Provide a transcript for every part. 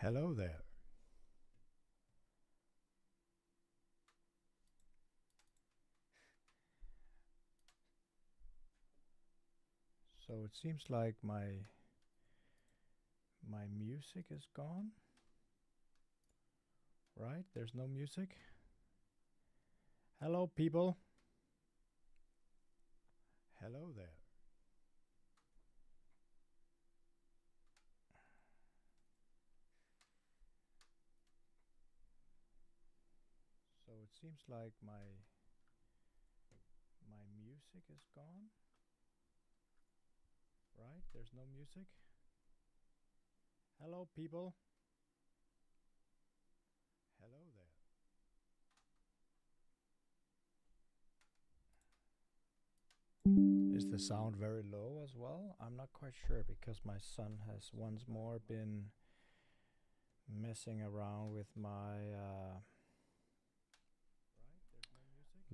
Hello there. So it seems like my music is gone. Right? There's no music. Hello people. Hello there. So it seems like my music is gone. Right? There's no music. Hello people. Hello there. Is the sound very low as well? I'm not quite sure because my son has once more been messing around with my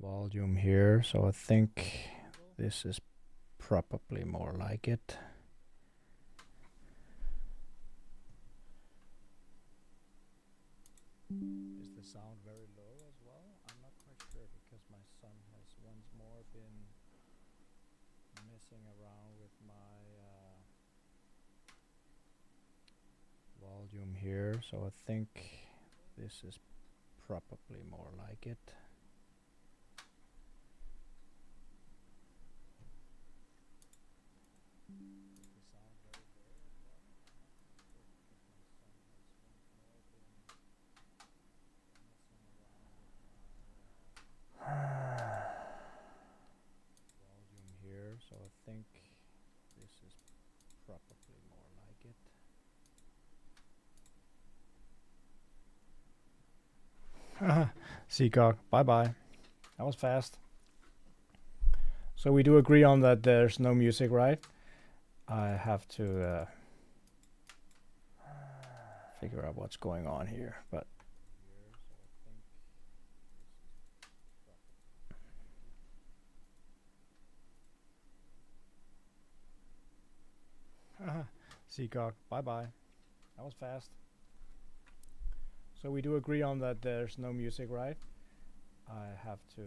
volume here, so I think this is probably more like it. Is the sound very low as well? I'm not quite sure because my son has once more been messing around with my volume here, so I think this is probably more like it. Volume here, so I think this is probably more like it. Seacock, bye bye. That was fast. So we do agree on that there's no music, right? I have to figure out what's going on here, but Seacock, bye bye. That was fast. So we do agree on that there's no music, right? I have to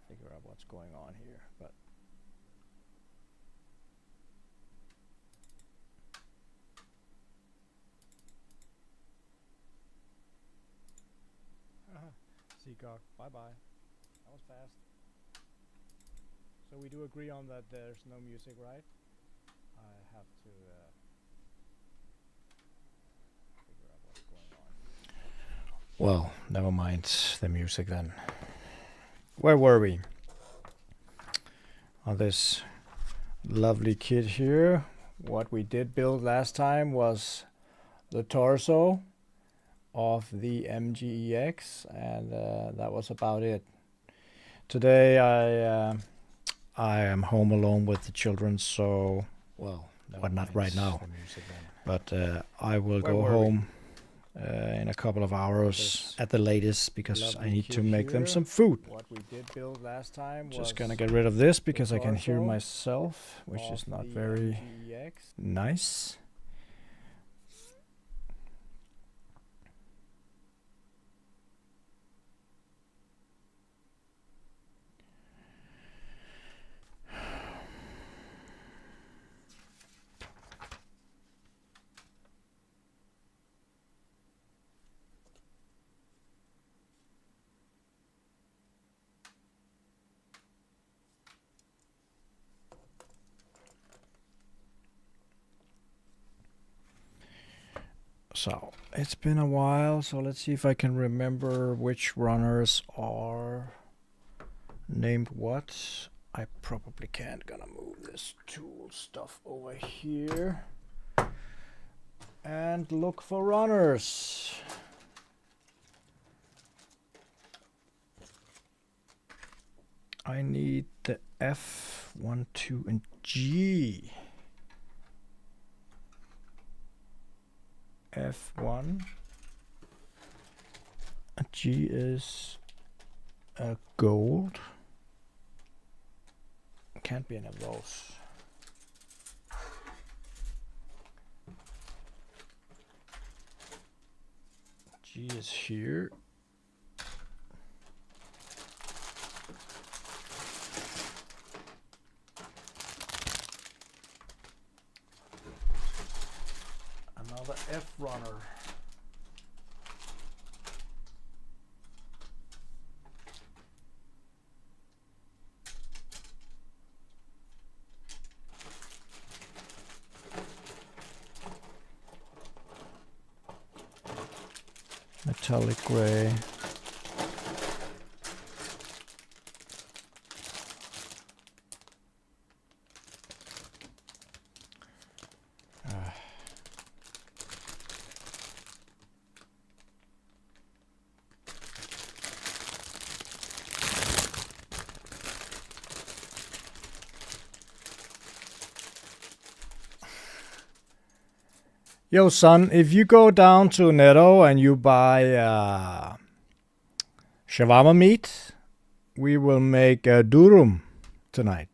figure out what's going on here, but Seacock, bye bye. That was fast. So we do agree on that there's no music, right? I have to figure out what's going on. Well, never mind the music then. Where were we? On this lovely kit here. What we did build last time was the torso of the MGEX, and that was about it. Today I am home alone with the children, so well, not right now, but I will go home in a couple of hours at the latest because I need to make them some food. What we did build last time was just gonna get rid of this because I can hear myself, which is not very nice. So it's been a while, so let's see if I can remember which runners are named what. I probably can't. Gonna move this tool stuff over here and look for runners. I need the F, 1, 2, and G. F1. G is a gold. Can't be any of those. She is here. Another F runner. Metallic gray. Yo, son, if you go down to Netto and you buy shawarma meat, we will make durum tonight.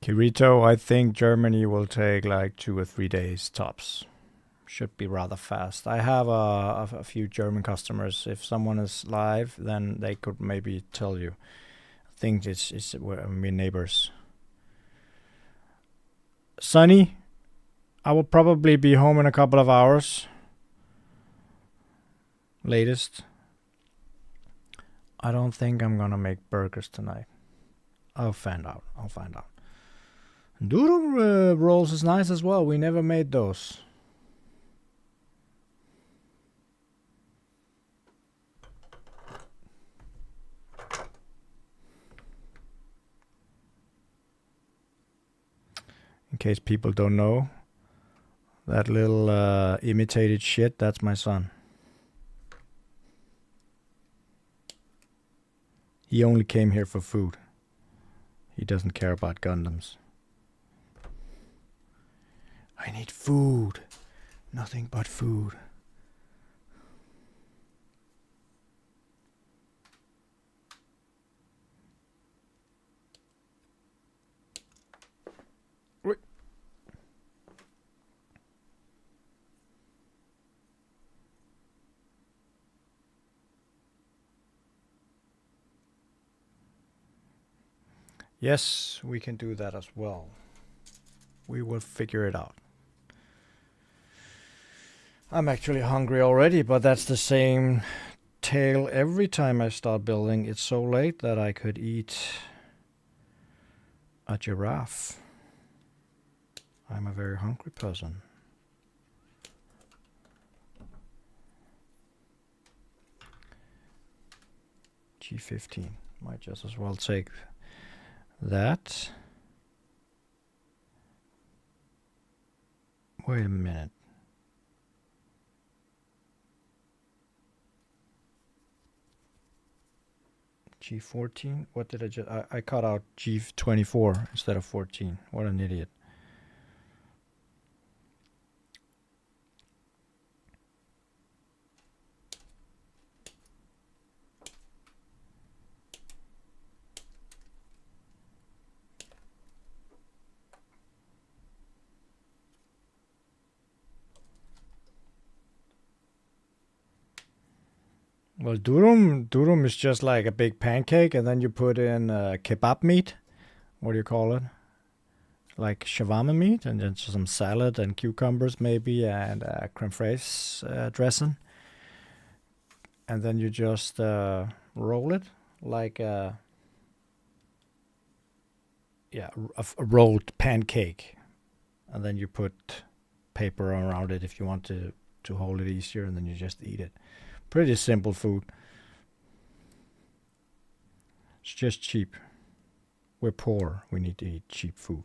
Kirito, I think Germany will take like 2 or 3 days tops. Should be rather fast. I have a few German customers. If someone is live, then they could maybe tell you. I think it's we're neighbors. Sunny, I will probably be home in a couple of hours. Latest. I don't think I'm gonna make burgers tonight. I'll find out. Durum rolls is nice as well. We never made those. In case people don't know, that little imitated shit, that's my son. He only came here for food. He doesn't care about Gundams. I need food. Nothing but food. Wait. Yes, we can do that as well. We will figure it out. I'm actually hungry already, but that's the same tale every time I start building. It's so late that I could eat a giraffe. I'm a very hungry person. G15. Might just as well take that. Wait a minute. G14? What did I just... I cut out G24 instead of 14. What an idiot. Well, durum is just like a big pancake, and then you put in kebab meat. What do you call it? Like shawarma meat, and then some salad and cucumbers maybe, and creme fraise dressing. And then you just roll it like a rolled pancake. And then you put paper around it if you want to hold it easier, and then you just eat it. Pretty simple food. It's just cheap. We're poor. We need to eat cheap food.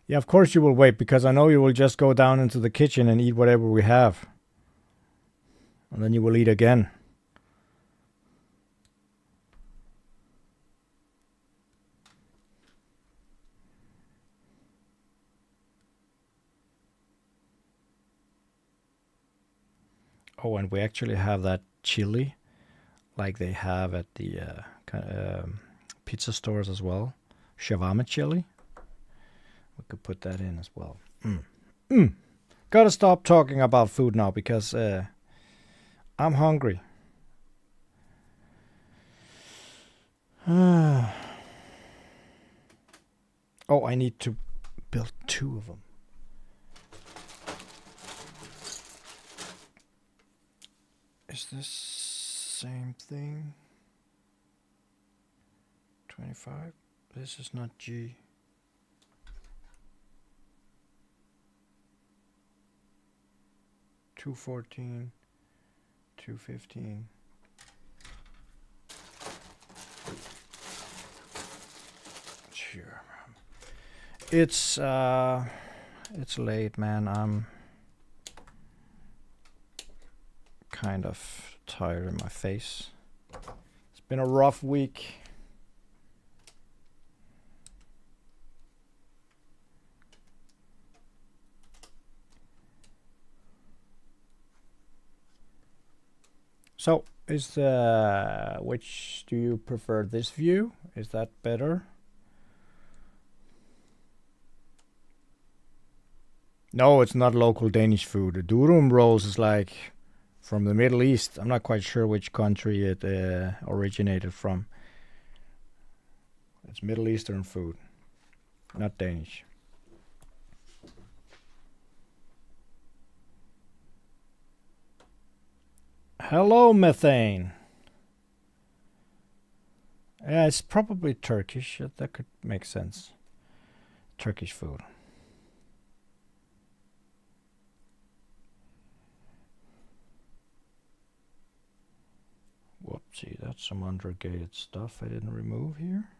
Yeah, of course you will wait, because I know you will just go down into the kitchen and eat whatever we have. And then you will eat again. Oh, and we actually have that chili like they have at the pizza stores as well. Shawarma chili. We could put that in as well. Gotta stop talking about food now because I'm hungry. Oh, I need to build 2 of them. Is this same thing? 25? This is not G. 214, 215. Sure. It's late, man. I'm kind of tired in my face. It's been a rough week. So, which do you prefer? This view? Is that better? No, it's not local Danish food. The durum rolls is like from the Middle East. I'm not quite sure which country it originated from. It's Middle Eastern food, not Danish. Hello, methane. Yeah, it's probably Turkish. That could make sense. Turkish food. Whoopsie, that's some undergated stuff I didn't remove here.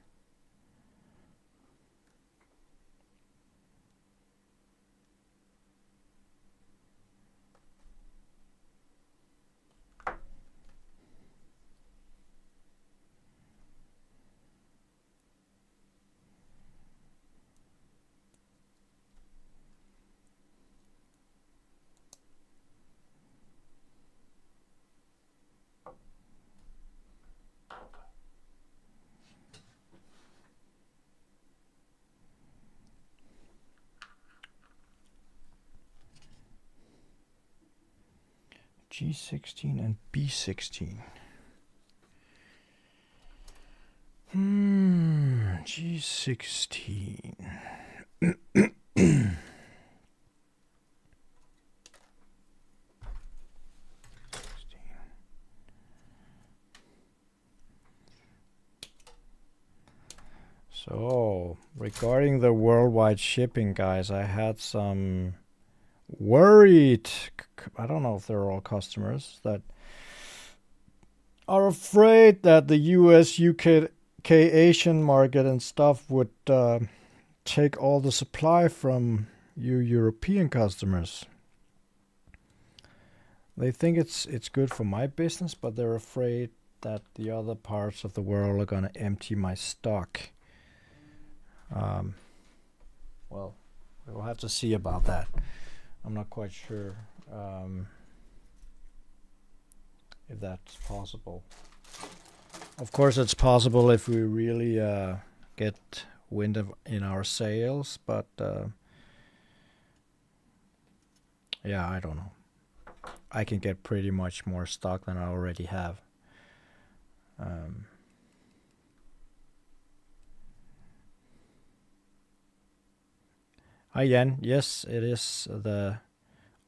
G16 and B16. G16. So, regarding the worldwide shipping, guys, I had some worried, I don't know if they're all customers, that are afraid that the US, UK, Asian market and stuff would take all the supply from you European customers. They think it's good for my business, but they're afraid that the other parts of the world are going to empty my stock. Well, we'll have to see about that. I'm not quite sure if that's possible. Of course, it's possible if we really get wind of in our sails, but yeah, I don't know. I can get pretty much more stock than I already have. Hi Jan, yes, it is the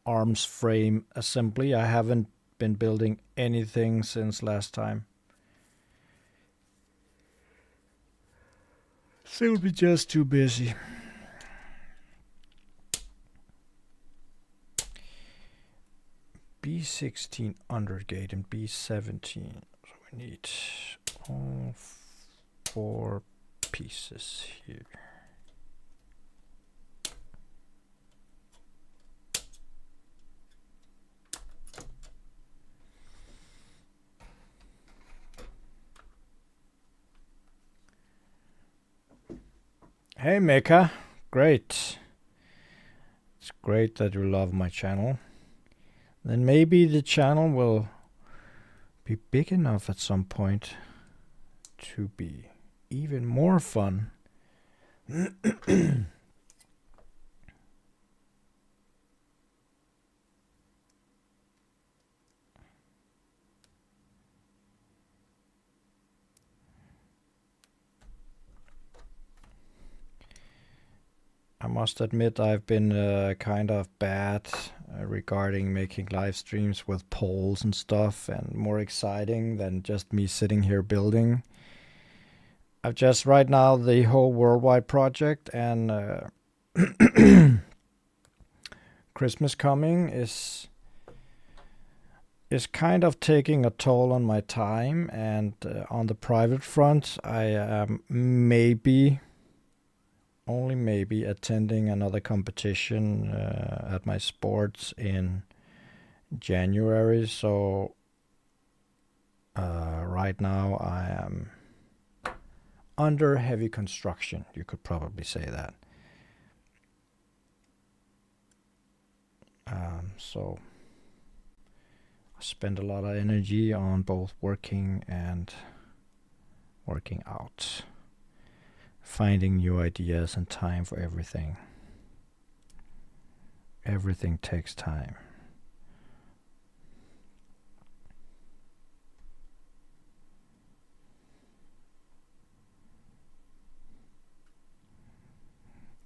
arms frame assembly. I haven't been building anything since last time. Still be just too busy. B16 undergate and B17. So we need all 4 pieces here. Hey Meka, great. It's great that you love my channel. Then maybe the channel will be big enough at some point to be even more fun. I must admit I've been kind of bad regarding making live streams with polls and stuff, and more exciting than just me sitting here building. I've just right now the whole worldwide project, and Christmas coming is kind of taking a toll on my time, and on the private front I am only maybe attending another competition at my sports in January. So right now I am under heavy construction, you could probably say that. So I spend a lot of energy on both working and working out, finding new ideas and time for everything. Everything takes time.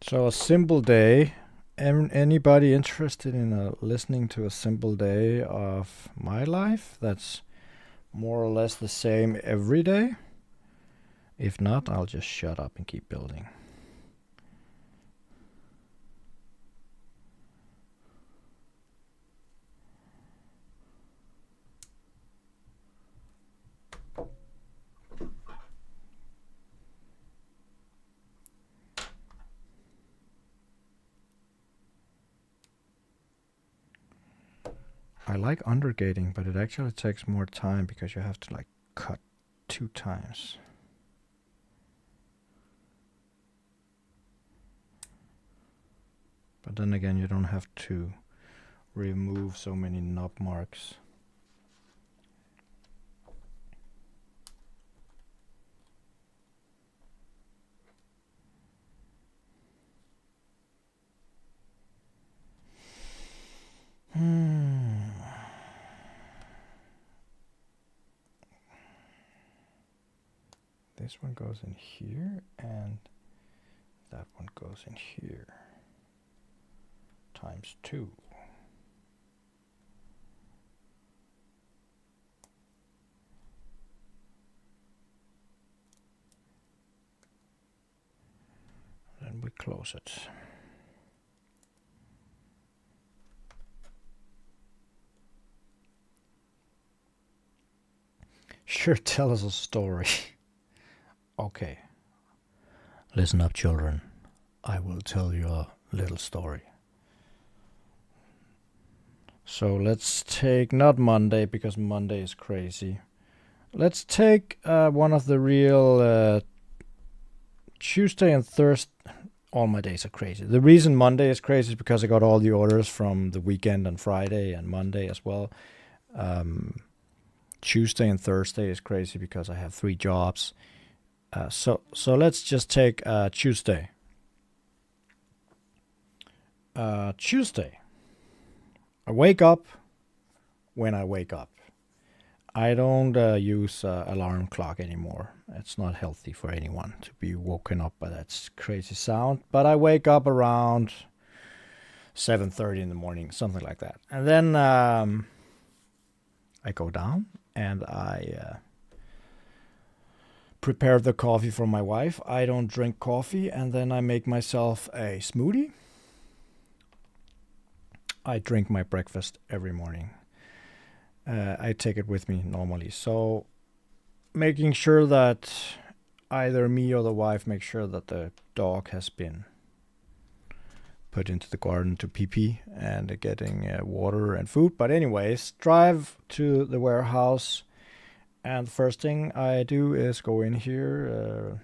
So a simple day. Anybody interested in listening to a simple day of my life that's more or less the same every day? If not, I'll just shut up and keep building. I like undergating, but it actually takes more time because you have to like cut 2 times. But then again, you don't have to remove so many knob marks. This one goes in here, and that one goes in here. Times 2. Then we close it. Sure, tell us a story. Okay. Listen up, children. I will tell you a little story. So let's take, not Monday, because Monday is crazy. Let's take one of the real Tuesday and Thursday. All my days are crazy. The reason Monday is crazy is because I got all the orders from the weekend and Friday and Monday as well. Tuesday and Thursday is crazy because I have 3 jobs. So let's just take Tuesday. Tuesday. I wake up when I wake up. I don't use alarm clock anymore. It's not healthy for anyone to be woken up by that crazy sound. But I wake up around 7:30 in the morning, something like that. And then I go down and I prepare the coffee for my wife. I don't drink coffee, and then I make myself a smoothie. I drink my breakfast every morning. I take it with me normally. So making sure that either me or the wife make sure that the dog has been put into the garden to pee and getting water and food. But anyways, drive to the warehouse, and the first thing I do is go in here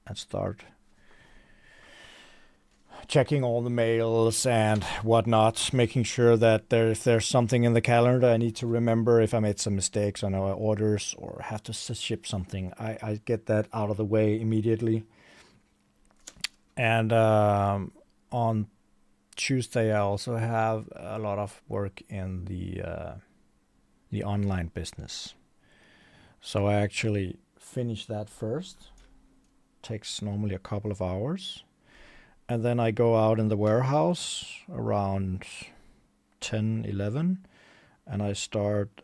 and start checking all the mails and whatnot, making sure that if there's something in the calendar I need to remember, if I made some mistakes on our orders or have to ship something, I get that out of the way immediately. And on Tuesday I also have a lot of work in the online business. So I actually finish that first. Takes normally a couple of hours. And then I go out in the warehouse around 10, 11, and I start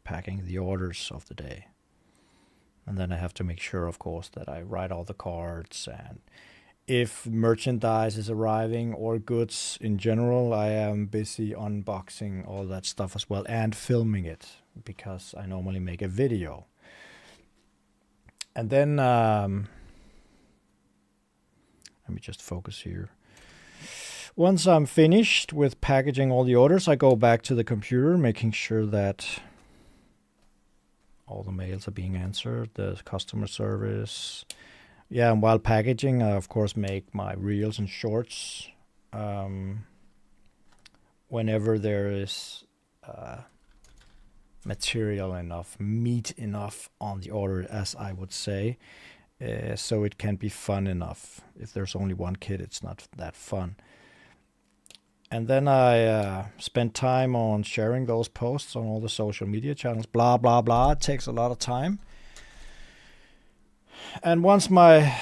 packing the orders of the day. And then I have to make sure, of course, that I write all the cards, and if merchandise is arriving or goods in general, I am busy unboxing all that stuff as well and filming it, because I normally make a video. And then let me just focus here. Once I'm finished with packaging all the orders, I go back to the computer, making sure that all the mails are being answered, the customer service. Yeah, and while packaging, I of course make my reels and shorts. Whenever there is material enough, meat enough on the order, as I would say. So it can be fun enough. If there's only one kid, it's not that fun. And then I spend time on sharing those posts on all the social media channels, blah, blah, blah. It takes a lot of time. And once my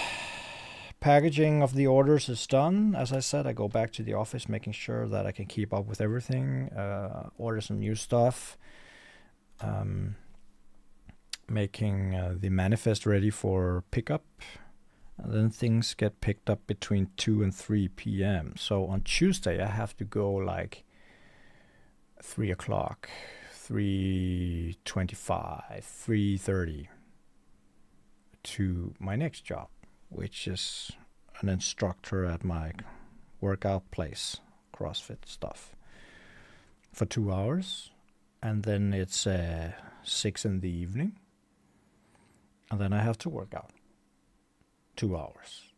packaging of the orders is done, as I said, I go back to the office, making sure that I can keep up with everything, order some new stuff, making the manifest ready for pickup. And then things get picked up between 2 and 3 p.m. So on Tuesday, I have to go like 3 o'clock, 3:25, 3:30 to my next job, which is an instructor at my workout place, CrossFit stuff, for 2 hours. And then it's 6 in the evening. And then I have to work out 2 hours.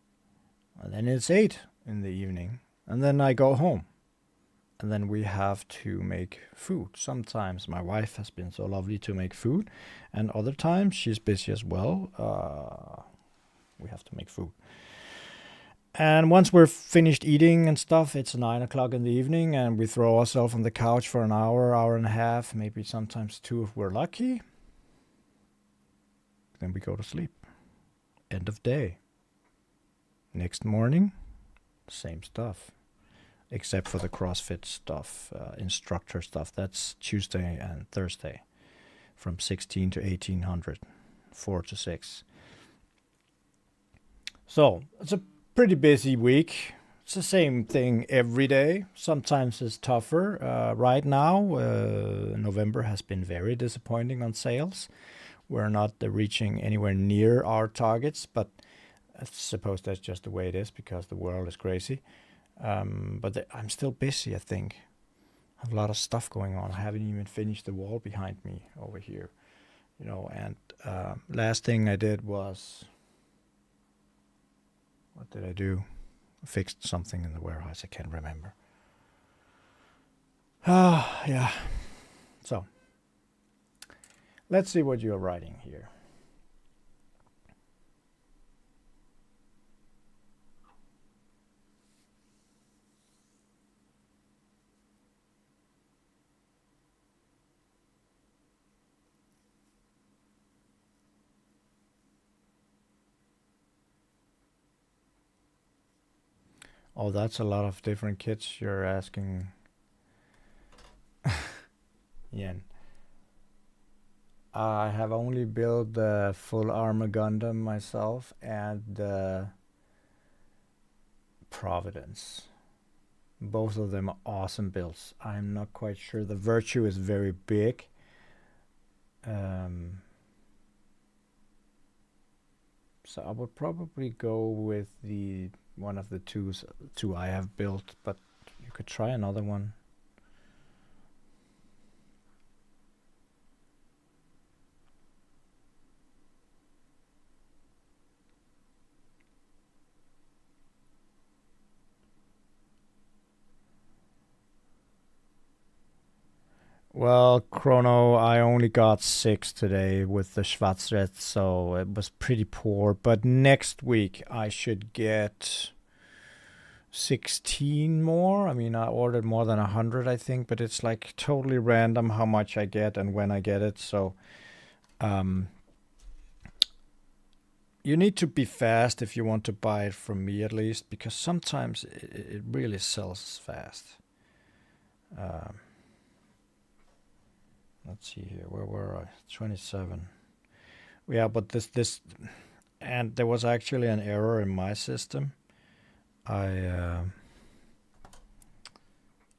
And then it's 8 in the evening. And then I go home. And then we have to make food. Sometimes my wife has been so lovely to make food. And other times she's busy as well. We have to make food. And once we're finished eating and stuff, it's 9 o'clock in the evening. And we throw ourselves on the couch for an hour, hour and a half, maybe sometimes 2 if we're lucky. Then we go to sleep. End of day. Next morning, same stuff. Except for the CrossFit stuff, instructor stuff. That's Tuesday and Thursday from 16 to 1800, 4 to 6. So it's a pretty busy week. It's the same thing every day. Sometimes it's tougher. Right now, November has been very disappointing on sales. We're not reaching anywhere near our targets, but I suppose that's just the way it is because the world is crazy. But I'm still busy, I think. I have a lot of stuff going on. I haven't even finished the wall behind me over here. And last thing I did was... What did I do? I fixed something in the warehouse. I can't remember. Yeah. So, let's see what you're writing here. Oh, that's a lot of different kits you're asking. Yen. I have only built the full armor Gundam myself and the Providence. Both of them are awesome builds. I'm not quite sure. The Virtue is very big. So I would probably go with the one of the two I have built, but you could try another one. Well, Chrono, I only got 6 today with the Schwarzred, so it was pretty poor. But next week I should get 16 more. I mean, I ordered more than 100, I think, but it's like totally random how much I get and when I get it. So you need to be fast if you want to buy it from me, at least, because sometimes it really sells fast. Let's see here. Where were I? 27. Yeah, but this, and there was actually an error in my system. I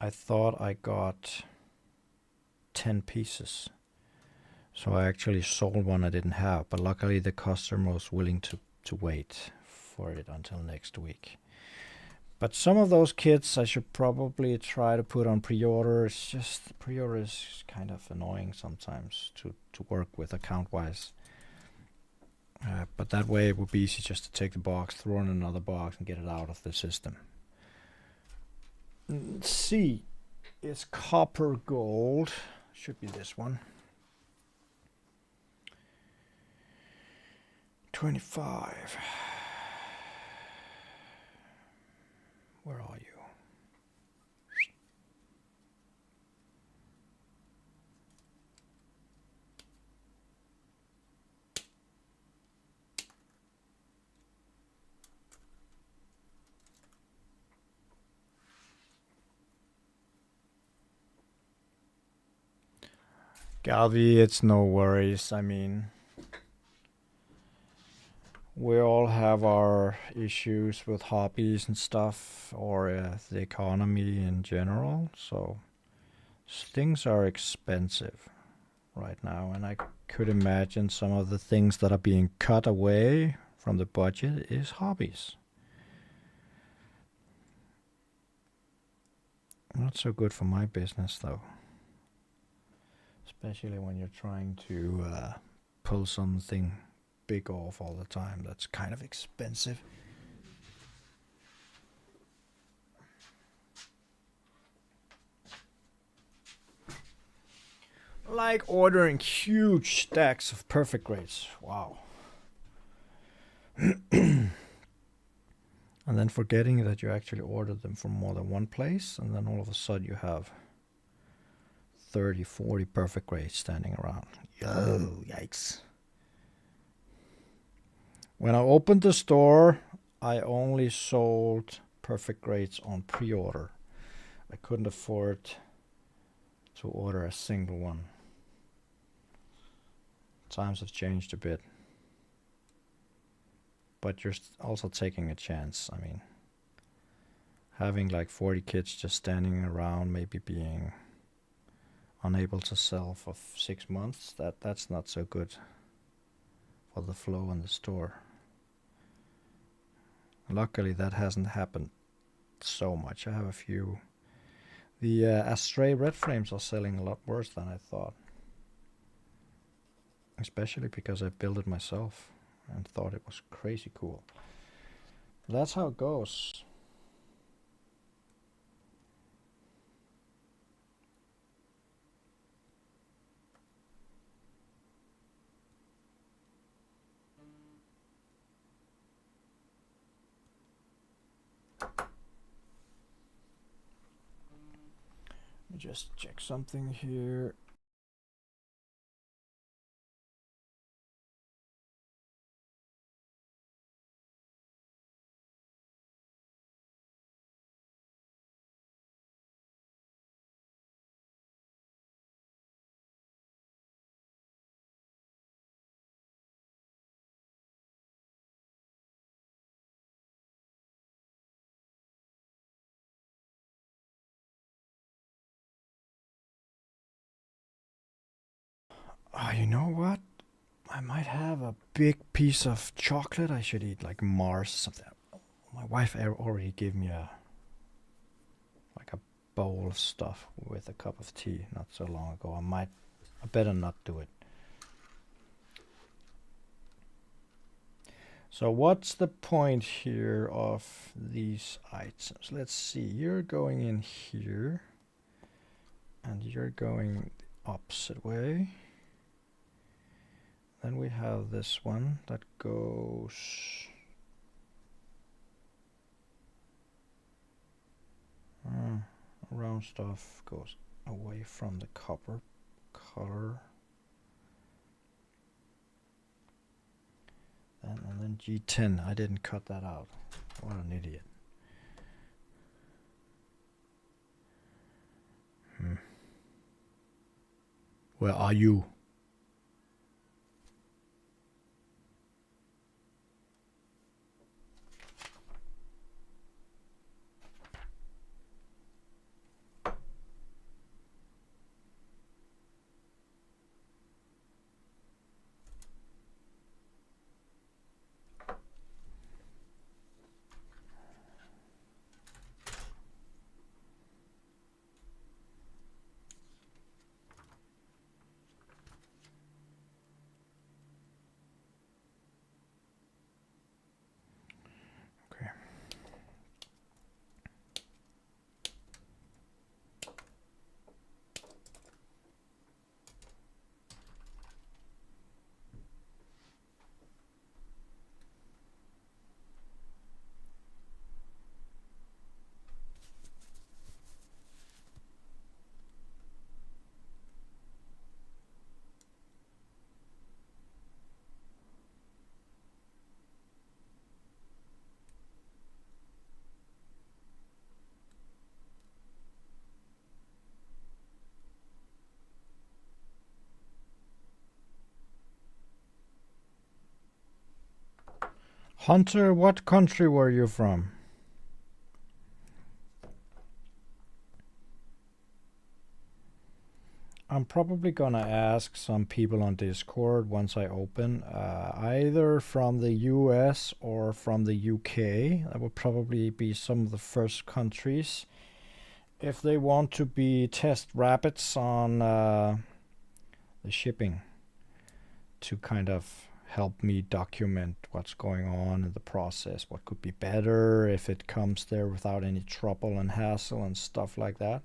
thought I got 10 pieces. So I actually sold one I didn't have, but luckily the customer was willing to wait for it until next week. But some of those kits I should probably try to put on pre-order. It's just pre-order is kind of annoying sometimes to work with account-wise. But that way it would be easy just to take the box, throw in another box, and get it out of the system. C is copper gold. Should be this one. 25. Where are you? Galvi, it's no worries. I mean, we all have our issues with hobbies and stuff, or the economy in general. So things are expensive right now, and I could imagine some of the things that are being cut away from the budget is hobbies. Not so good for my business though, especially when you're trying to pull something big off all the time. That's kind of expensive. Like ordering huge stacks of perfect grades. Wow. And then forgetting that you actually ordered them from more than one place, and then all of a sudden you have 30, 40 perfect grades standing around. Yo, yikes. When I opened the store, I only sold perfect grades on pre-order. I couldn't afford to order a single one. Times have changed a bit. But you're also taking a chance. I mean, having like 40 kids just standing around, maybe being unable to sell for 6 months, that's not so good for the flow in the store. Luckily, that hasn't happened so much. I have a few. The Astray Red Flames are selling a lot worse than I thought. Especially because I built it myself and thought it was crazy cool. That's how it goes. Let me just check something here. You know what? I might have a big piece of chocolate I should eat, like Mars or something. My wife already gave me a bowl of stuff with a cup of tea not so long ago. I better not do it. So what's the point here of these items? Let's see. You're going in here, and you're going opposite way. Then we have this one that goes round stuff, goes away from the copper color. And then G10, I didn't cut that out. What an idiot. Where are you? Hunter, what country were you from? I'm probably gonna ask some people on Discord once I open, either from the US or from the UK. That will probably be some of the first countries. If they want to be test rabbits on the shipping to kind of help me document what's going on in the process, what could be better if it comes there without any trouble and hassle and stuff like that.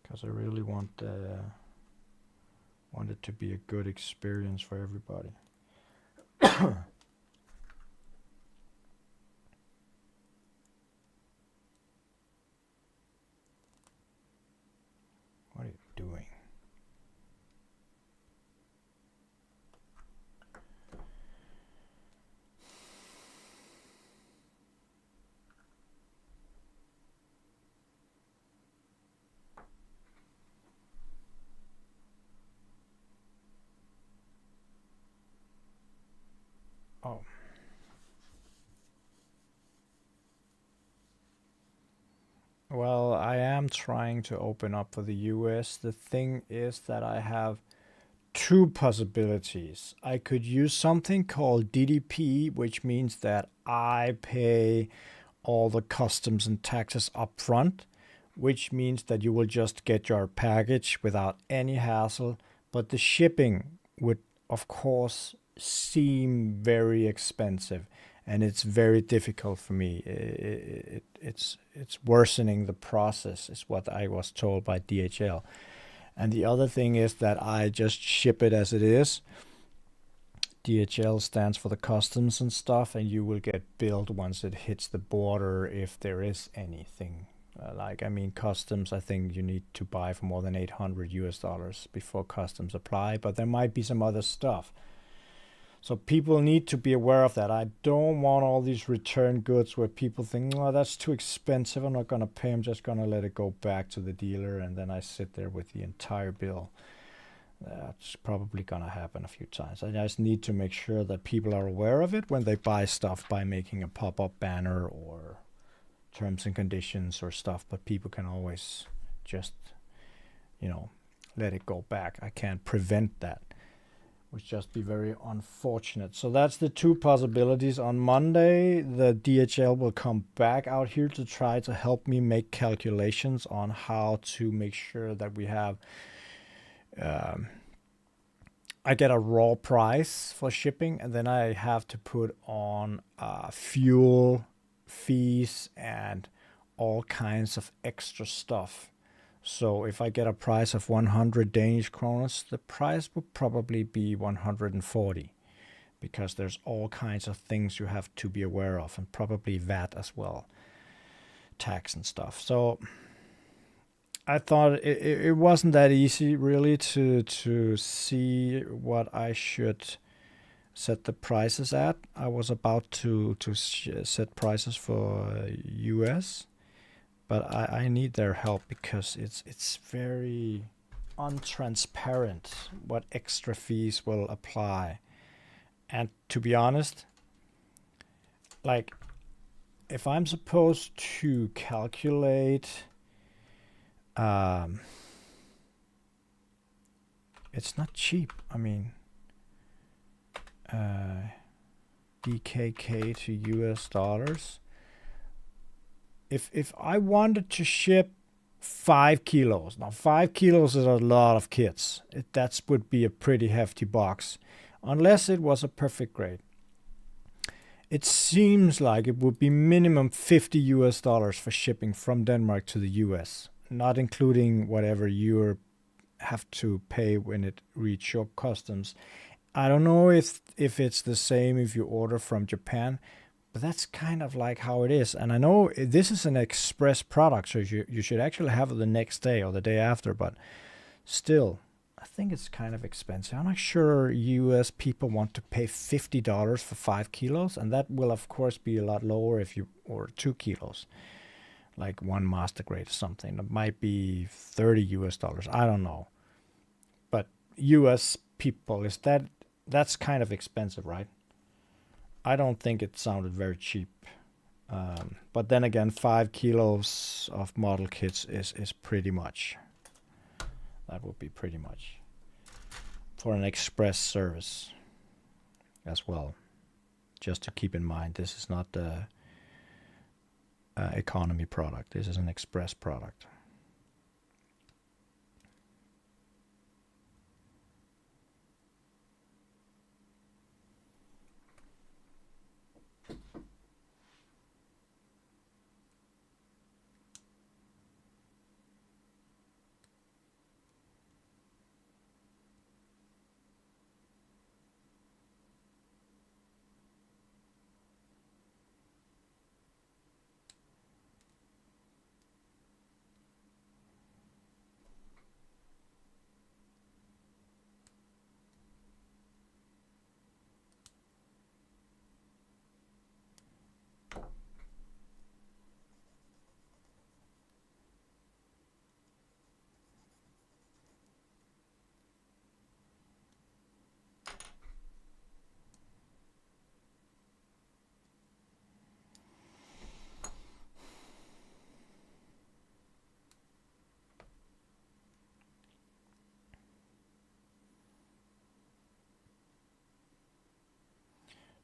Because I really want it to be a good experience for everybody. What are you doing? Oh. Well, I am trying to open up for the US. The thing is that I have two possibilities. I could use something called DDP, which means that I pay all the customs and taxes up front, which means that you will just get your package without any hassle. But the shipping would, of course, seem very expensive, and it's very difficult for me. It's worsening the process, is what I was told by DHL. And the other thing is that I just ship it as it is. DHL stands for the customs and stuff, and you will get billed once it hits the border if there is anything. Customs, I think you need to buy for more than $800 before customs apply, but there might be some other stuff. So people need to be aware of that. I don't want all these return goods where people think, oh, that's too expensive, I'm not going to pay, I'm just going to let it go back to the dealer, and then I sit there with the entire bill. That's probably going to happen a few times. I just need to make sure that people are aware of it when they buy stuff by making a pop-up banner or terms and conditions or stuff, but people can always just, let it go back. I can't prevent that. Would just be very unfortunate. So that's the two possibilities. On Monday, the DHL will come back out here to try to help me make calculations on how to make sure that we have I get a raw price for shipping, and then I have to put on fuel fees and all kinds of extra stuff So if I get a price of 100 Danish kroners, the price would probably be 140, because there's all kinds of things you have to be aware of, and probably VAT as well, tax and stuff. So I thought it wasn't that easy really to see what I should set the prices at. I was about to set prices for US, but I need their help, because it's very untransparent what extra fees will apply. And to be honest, like, if I'm supposed to calculate, it's not cheap. I mean, DKK to US dollars. If I wanted to ship 5 kilos, now 5 kilos is a lot of kits. That would be a pretty hefty box, unless it was a perfect grade. It seems like it would be minimum 50 US dollars for shipping from Denmark to the US, not including whatever you have to pay when it reaches your customs. I don't know if it's the same if you order from Japan, but that's kind of like how it is. And I know this is an express product, so you should actually have it the next day or the day after, but still, I think it's kind of expensive. I'm not sure US people want to pay $50 for 5 kilos, and that will of course be a lot lower if you order 2 kilos, like one master grade or something. It might be 30 US dollars. I don't know. But US people, that's kind of expensive, right? I don't think it sounded very cheap. But then again, 5 kilos of model kits is pretty much. That would be pretty much for an express service as well. Just to keep in mind, this is not the economy product. This is an express product.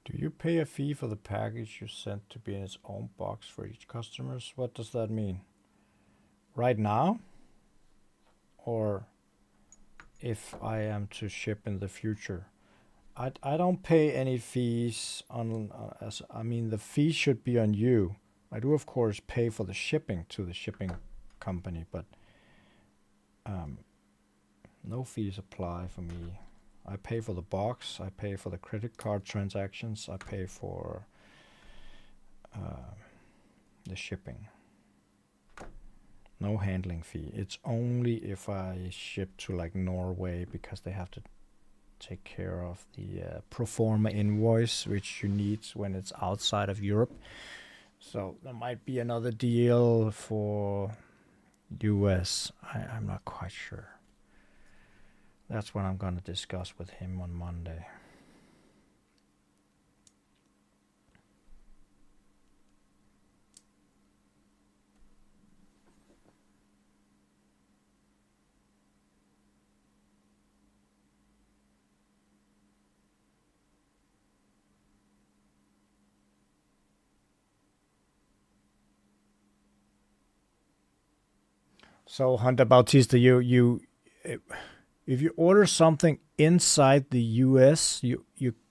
Do you pay a fee for the package you sent to be in its own box for each customer? What does that mean? Right now? Or if I am to ship in the future? I don't pay any fees on, I mean, the fee should be on you. I do of course pay for the shipping to the shipping company, but no fees apply for me. I pay for the box, I pay for the credit card transactions, I pay for the shipping. No handling fee. It's only if I ship to like Norway, because they have to take care of the pro forma invoice, which you need when it's outside of Europe. So there might be another deal for US. I'm not quite sure. That's what I'm going to discuss with him on Monday. So Hunter Bautista, if you order something inside the US, you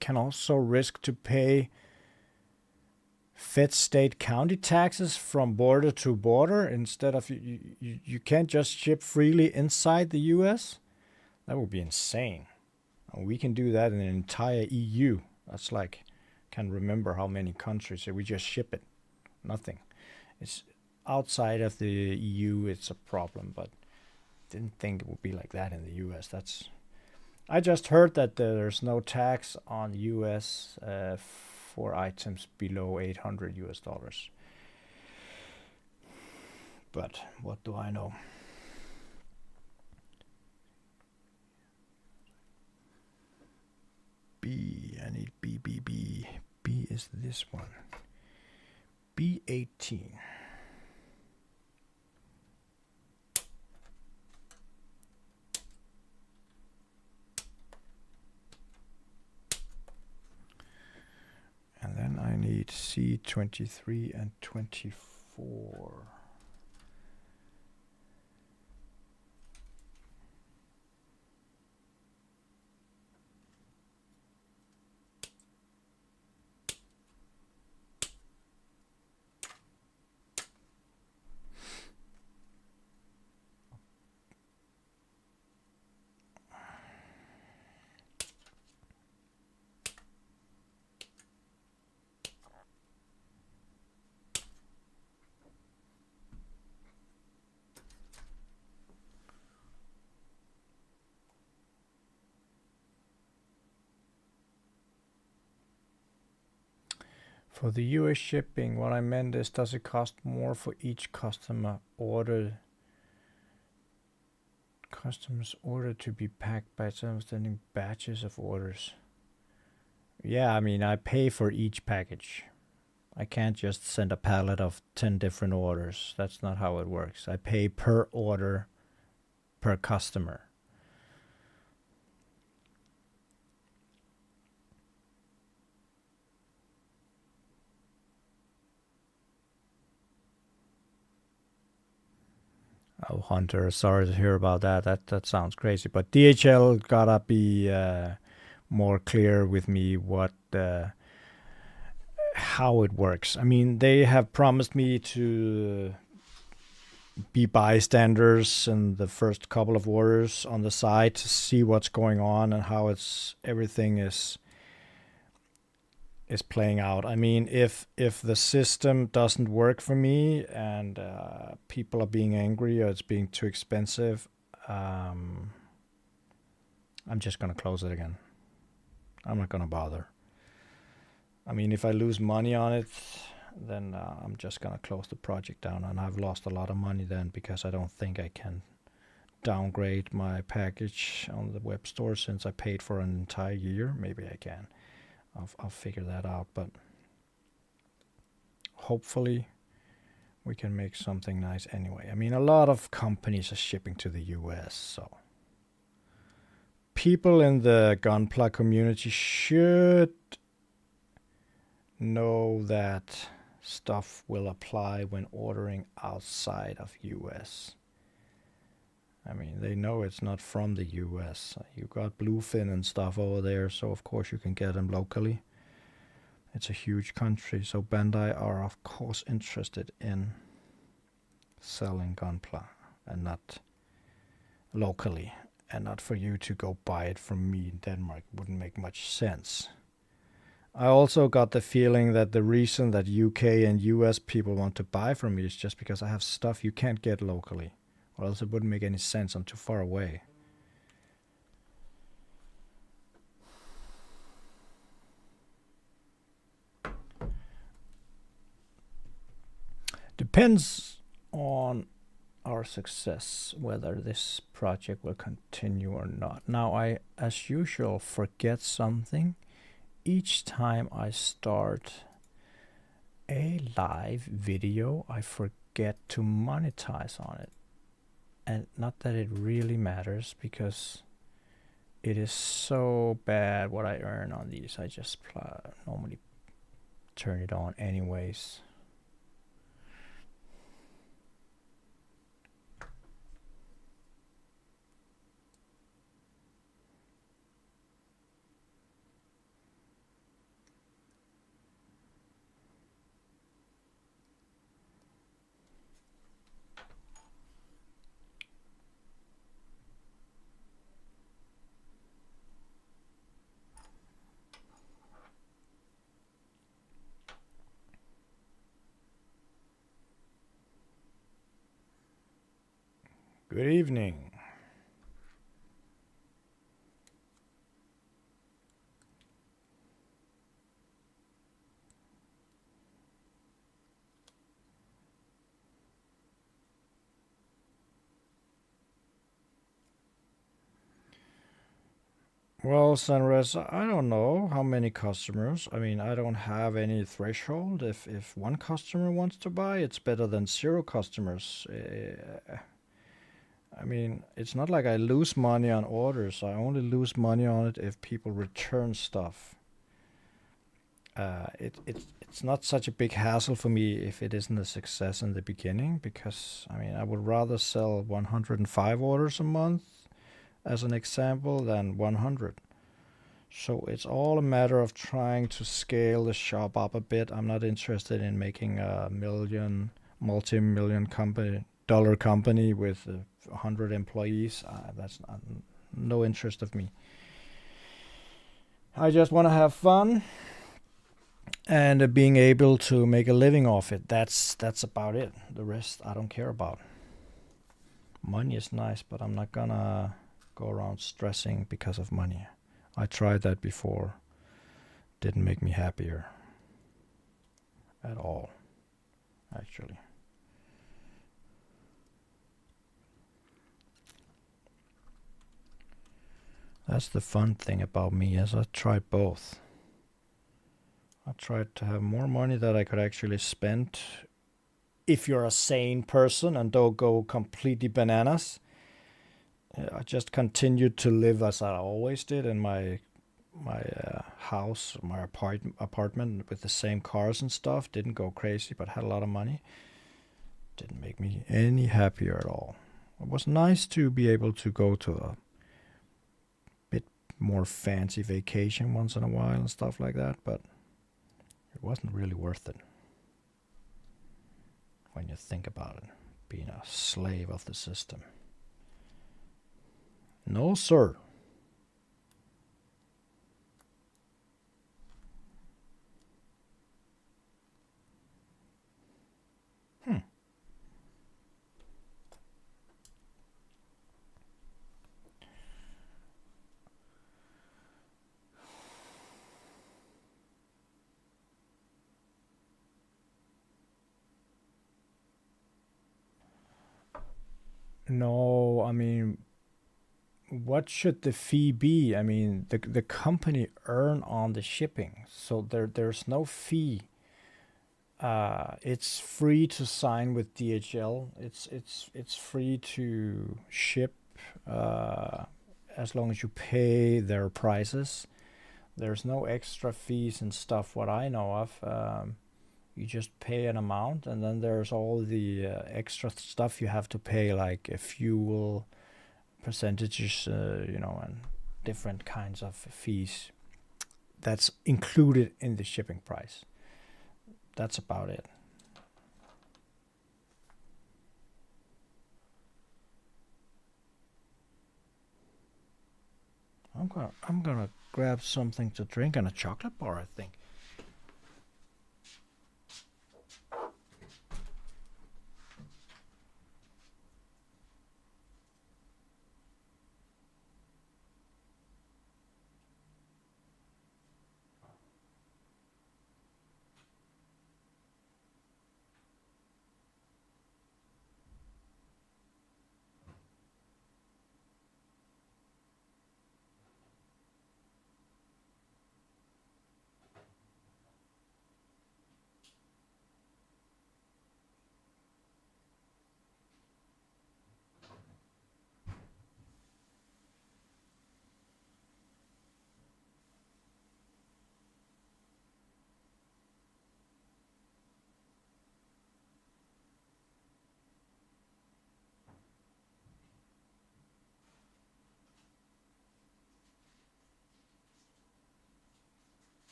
can also risk to pay Fed state county taxes from border to border instead of you can't just ship freely inside the US. That would be insane. And we can do that in an entire EU. That's like, can't remember how many countries. We just ship it. Nothing. It's outside of the EU. It's a problem, but didn't think it would be like that in the US. I just heard that there's no tax on US for items below $800. But what do I know? B, I need B. B is this one. B18. And then I need C23 and 24. For the US shipping, what I meant is, does it cost more for each customer's order to be packed by sending batches of orders? Yeah, I mean, I pay for each package. I can't just send a pallet of 10 different orders. That's not how it works. I pay per order, per customer. Oh, Hunter, sorry to hear about that. That sounds crazy. But DHL gotta be more clear with me how it works. I mean, they have promised me to be bystanders in the first couple of orders on the side to see what's going on and how everything is playing out. I mean, if the system doesn't work for me and people are being angry or it's being too expensive, I'm just gonna close it again. I'm not gonna bother. I mean, if I lose money on it, then I'm just gonna close the project down, and I've lost a lot of money then because I don't think I can downgrade my package on the web store since I paid for an entire year. Maybe I can. I'll figure that out, but hopefully we can make something nice anyway. I mean, a lot of companies are shipping to the US, so people in the Gunpla community should know that stuff will apply when ordering outside of US. I mean, they know it's not from the US. You got Bluefin and stuff over there, so of course you can get them locally. It's a huge country, so Bandai are of course interested in selling Gunpla and not locally, and not for you to go buy it from me in Denmark. Wouldn't make much sense. I also got the feeling that the reason that UK and US people want to buy from me is just because I have stuff you can't get locally. Or else it wouldn't make any sense. I'm too far away. Depends on our success whether this project will continue or not. Now I, as usual, forget something each time I start a live video. I forget to monetize on it. And not that it really matters, because it is so bad what I earn on these. I just normally turn it on anyways. Good evening. Well, Sunrise, I don't know how many customers. I mean, I don't have any threshold. If one customer wants to buy, it's better than zero customers. I mean, it's not like I lose money on orders. I only lose money on it if people return stuff. It's not such a big hassle for me if it isn't a success in the beginning, because I mean, I would rather sell 105 orders a month as an example than 100. So it's all a matter of trying to scale the shop up a bit. I'm not interested in making a multi-million dollar company with 100 employees. That's not, no interest of me. I just want to have fun and being able to make a living off it. That's about it. The rest I don't care about. Money is nice, but I'm not gonna go around stressing because of money. I tried that before. Didn't make me happier at all, actually. That's the fun thing about me, is I tried both. I tried to have more money that I could actually spend if you're a sane person and don't go completely bananas. I just continued to live as I always did in my house, my apartment with the same cars and stuff. Didn't go crazy, but had a lot of money. Didn't make me any happier at all. It was nice to be able to go to a bit more fancy vacation once in a while and stuff like that, but it wasn't really worth it when you think about it, being a slave of the system. No, sir. No, I mean, what should the fee be? I mean, the company earn on the shipping, so there's no fee. It's free to sign with DHL. It's free to ship uh, as long as you pay their prices. There's no extra fees and stuff. What I know of, you just pay an amount, and then there's all the extra stuff you have to pay, like fuel percentages, and different kinds of fees. That's included in the shipping price. That's about it. I'm gonna grab something to drink and a chocolate bar, I think.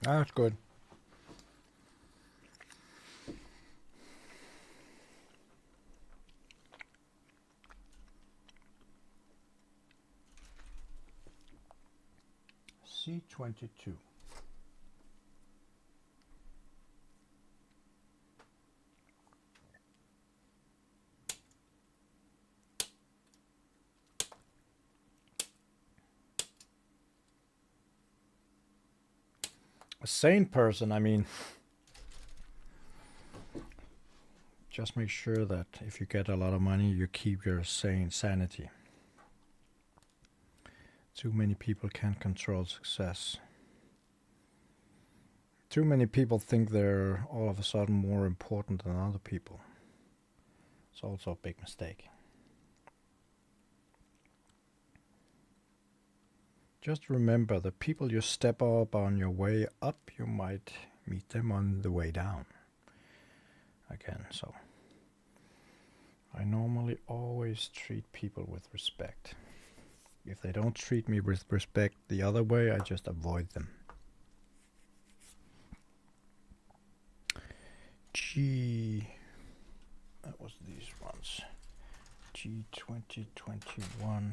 That's good. C22. A sane person, I mean, just make sure that if you get a lot of money, you keep your sanity. Too many people can't control success. Too many people think they're all of a sudden more important than other people. It's also a big mistake. Just remember, the people you step up on your way up, you might meet them on the way down. Again, so I normally always treat people with respect. If they don't treat me with respect the other way, I just avoid them. That was these ones. G2021.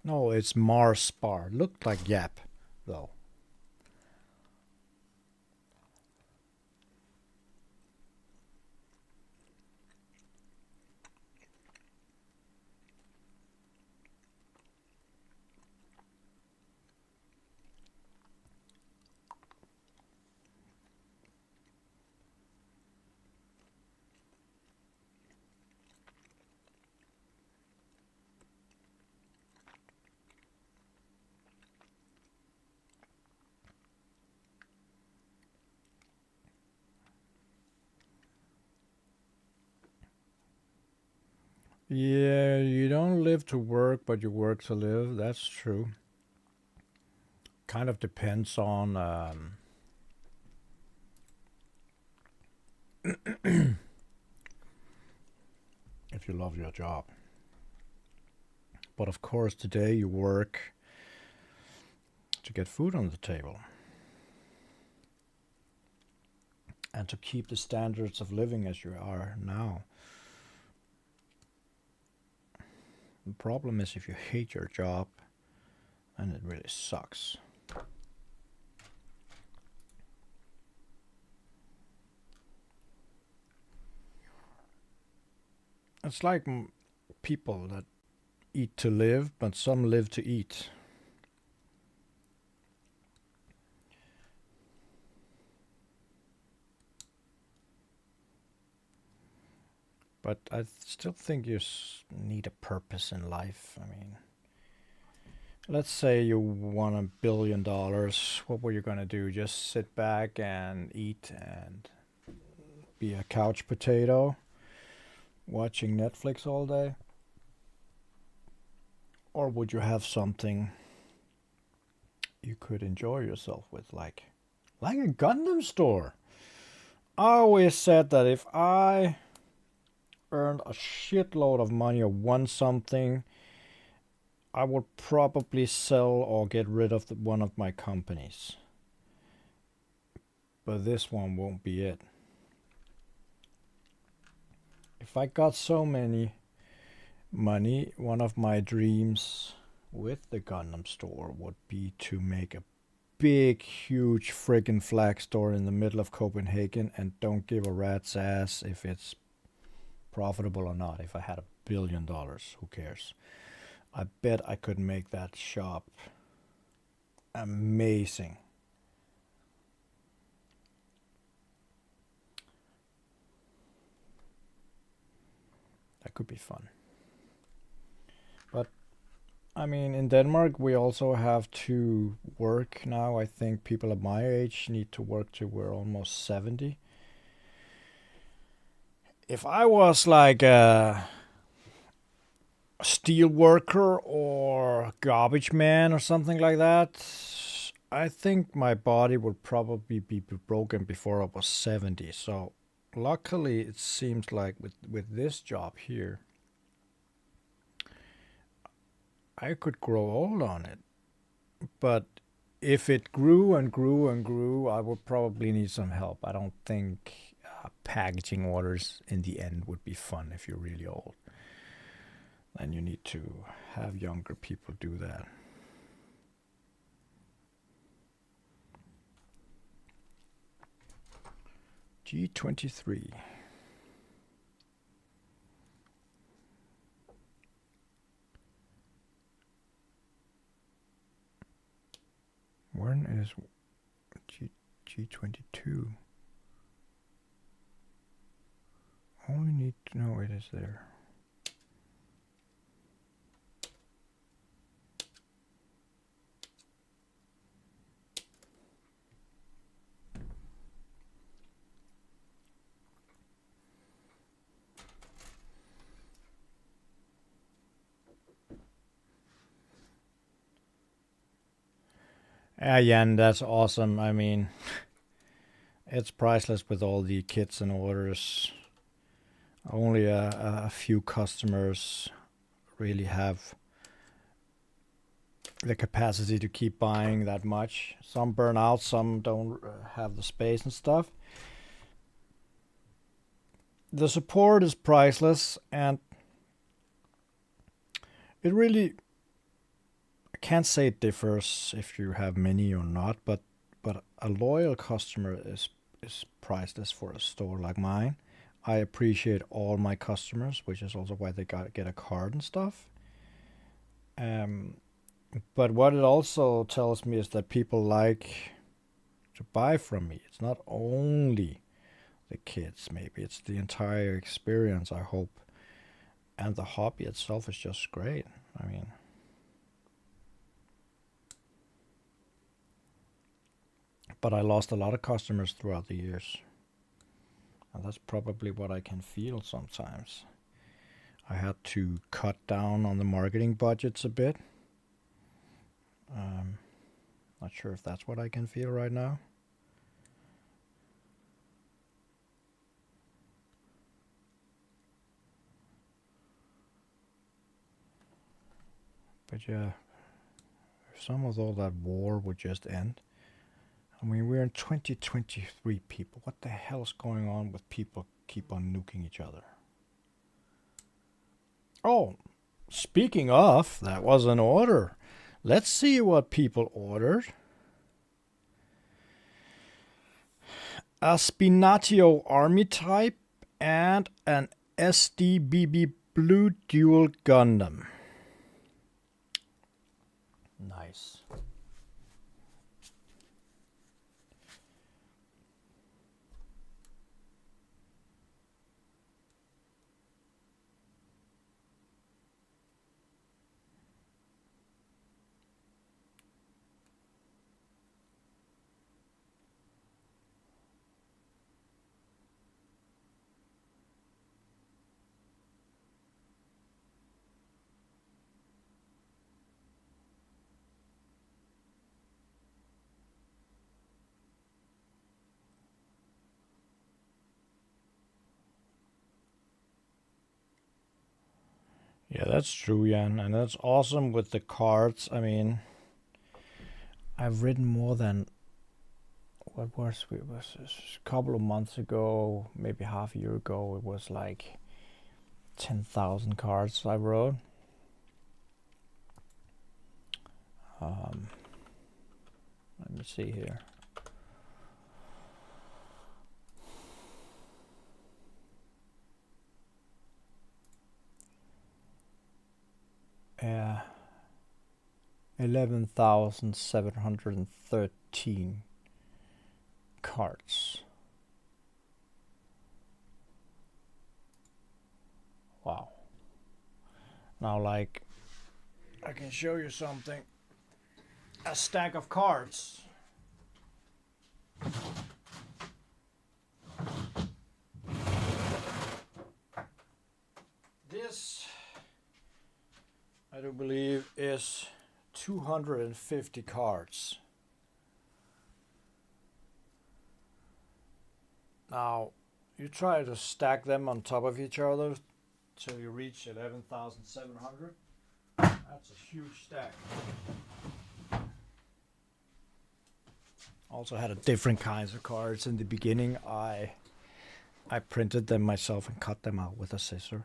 No, it's Mars Spar. Looked like Yap, though. Yeah, you don't live to work, but you work to live. That's true. Kind of depends on if you love your job. But of course, today you work to get food on the table and to keep the standards of living as you are now. The problem is if you hate your job, and it really sucks. It's like people that eat to live, but some live to eat. But I still think you need a purpose in life. I mean, let's say you won $1 billion. What were you going to do? Just sit back and eat and be a couch potato, watching Netflix all day? Or would you have something you could enjoy yourself with, like a Gundam store? I always said that if I earned a shitload of money or won something, I would probably sell or get rid of one of my companies. But this one won't be it. If I got so many money, one of my dreams with the Gundam store would be to make a big, huge friggin' flag store in the middle of Copenhagen and don't give a rat's ass if it's profitable or not. If I had $1 billion, who cares? I bet I could make that shop amazing. That could be fun. But I mean, in Denmark we also have to work now. I think people of my age need to work till we're almost 70. if I was like a steel worker or garbage man or something like that, I think my body would probably be broken before I was 70. So luckily it seems like with this job here, I could grow old on it. But if it grew and grew and grew, I would probably need some help. I don't think packaging orders in the end would be fun if you're really old. Then you need to have younger people do that. G23. When is G22? Only need to know it is there. Jan, that's awesome. I mean, it's priceless with all the kits and orders. Only a few customers really have the capacity to keep buying that much. Some burn out, some don't have the space and stuff. The support is priceless, and it really, I can't say it differs if you have many or not, but a loyal customer is priceless for a store like mine. I appreciate all my customers, which is also why they get a card and stuff. But what it also tells me is that people like to buy from me. It's not only the kids, maybe it's the entire experience, I hope. And the hobby itself is just great. I mean, but I lost a lot of customers throughout the years. And that's probably what I can feel sometimes. I had to cut down on the marketing budgets a bit. Not sure if that's what I can feel right now. But yeah, if some of all that war would just end. I mean, we're in 2023, people. What the hell is going on with people keep on nuking each other? Oh, speaking of, that was an order. Let's see what people ordered. A Spinatio Army type and an SDBB Blue Dual Gundam. Nice. Yeah, that's true, Jan, and that's awesome with the cards. I mean, I've written more than what was it was a couple of months ago, maybe half a year ago. It was like 10,000 cards I wrote. Let me see here. Yeah, 11,713 cards. Wow. Now, like, I can show you something. A stack of cards. I do believe is 250 cards. Now, you try to stack them on top of each other till you reach 11,700. That's a huge stack. Also had a different kinds of cards in the beginning. I printed them myself and cut them out with a scissor.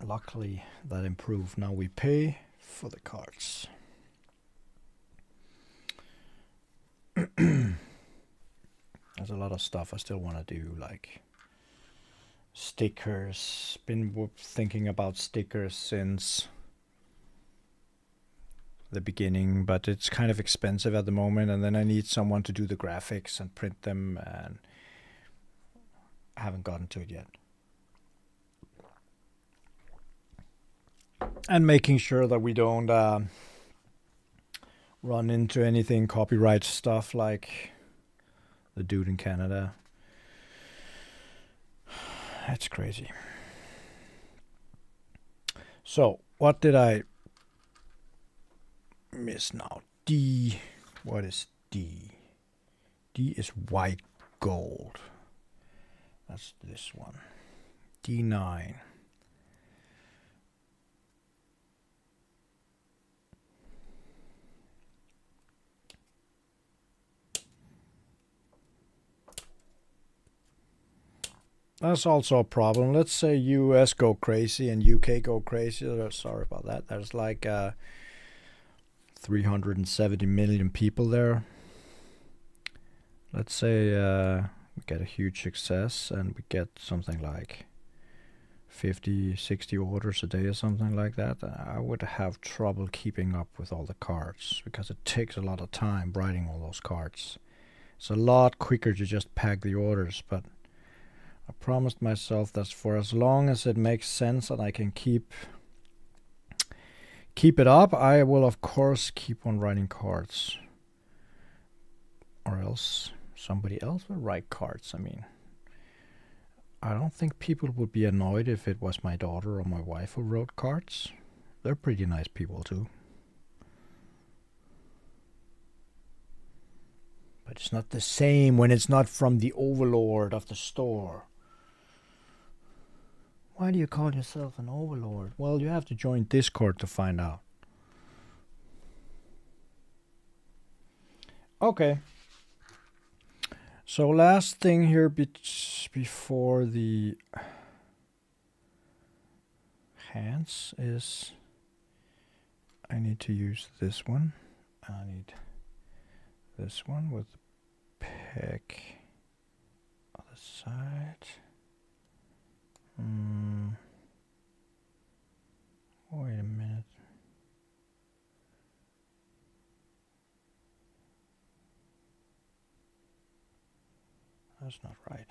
Luckily that improved. Now we pay for the cards. There's a lot of stuff I still want to do, like stickers. Been thinking about stickers since the beginning, but it's kind of expensive at the moment, and then I need someone to do the graphics and print them, and I haven't gotten to it yet. And making sure that we don't run into anything copyright stuff like the dude in Canada. That's crazy. So, what did I miss now? D. What is D? D is white gold. That's this one. D9. That's also a problem. Let's say US go crazy and UK go crazy. Sorry about that. There's like 370 million people there. Let's say we get a huge success and we get something like 50, 60 orders a day or something like that. I would have trouble keeping up with all the cards because it takes a lot of time writing all those cards. It's a lot quicker to just pack the orders, but I promised myself that for as long as it makes sense and I can keep it up, I will of course keep on writing cards. Or else somebody else will write cards. I mean, I don't think people would be annoyed if it was my daughter or my wife who wrote cards. They're pretty nice people too. But it's not the same when it's not from the overlord of the store. Why do you call yourself an overlord? Well, you have to join Discord to find out. Okay. So last thing here before the hands is I need to use this one. I need this one with the peg on the side. Wait a minute. That's not right.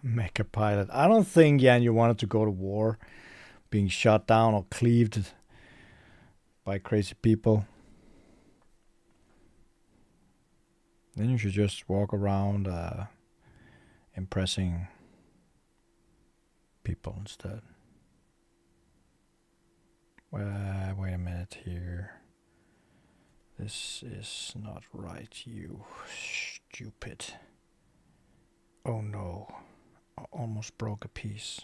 Mecha pilot. I don't think, Jan, you wanted to go to war, being shot down or cleaved by crazy people. Then you should just walk around impressing people instead. Well, wait a minute here. This is not right, you stupid. Oh no. I almost broke a piece.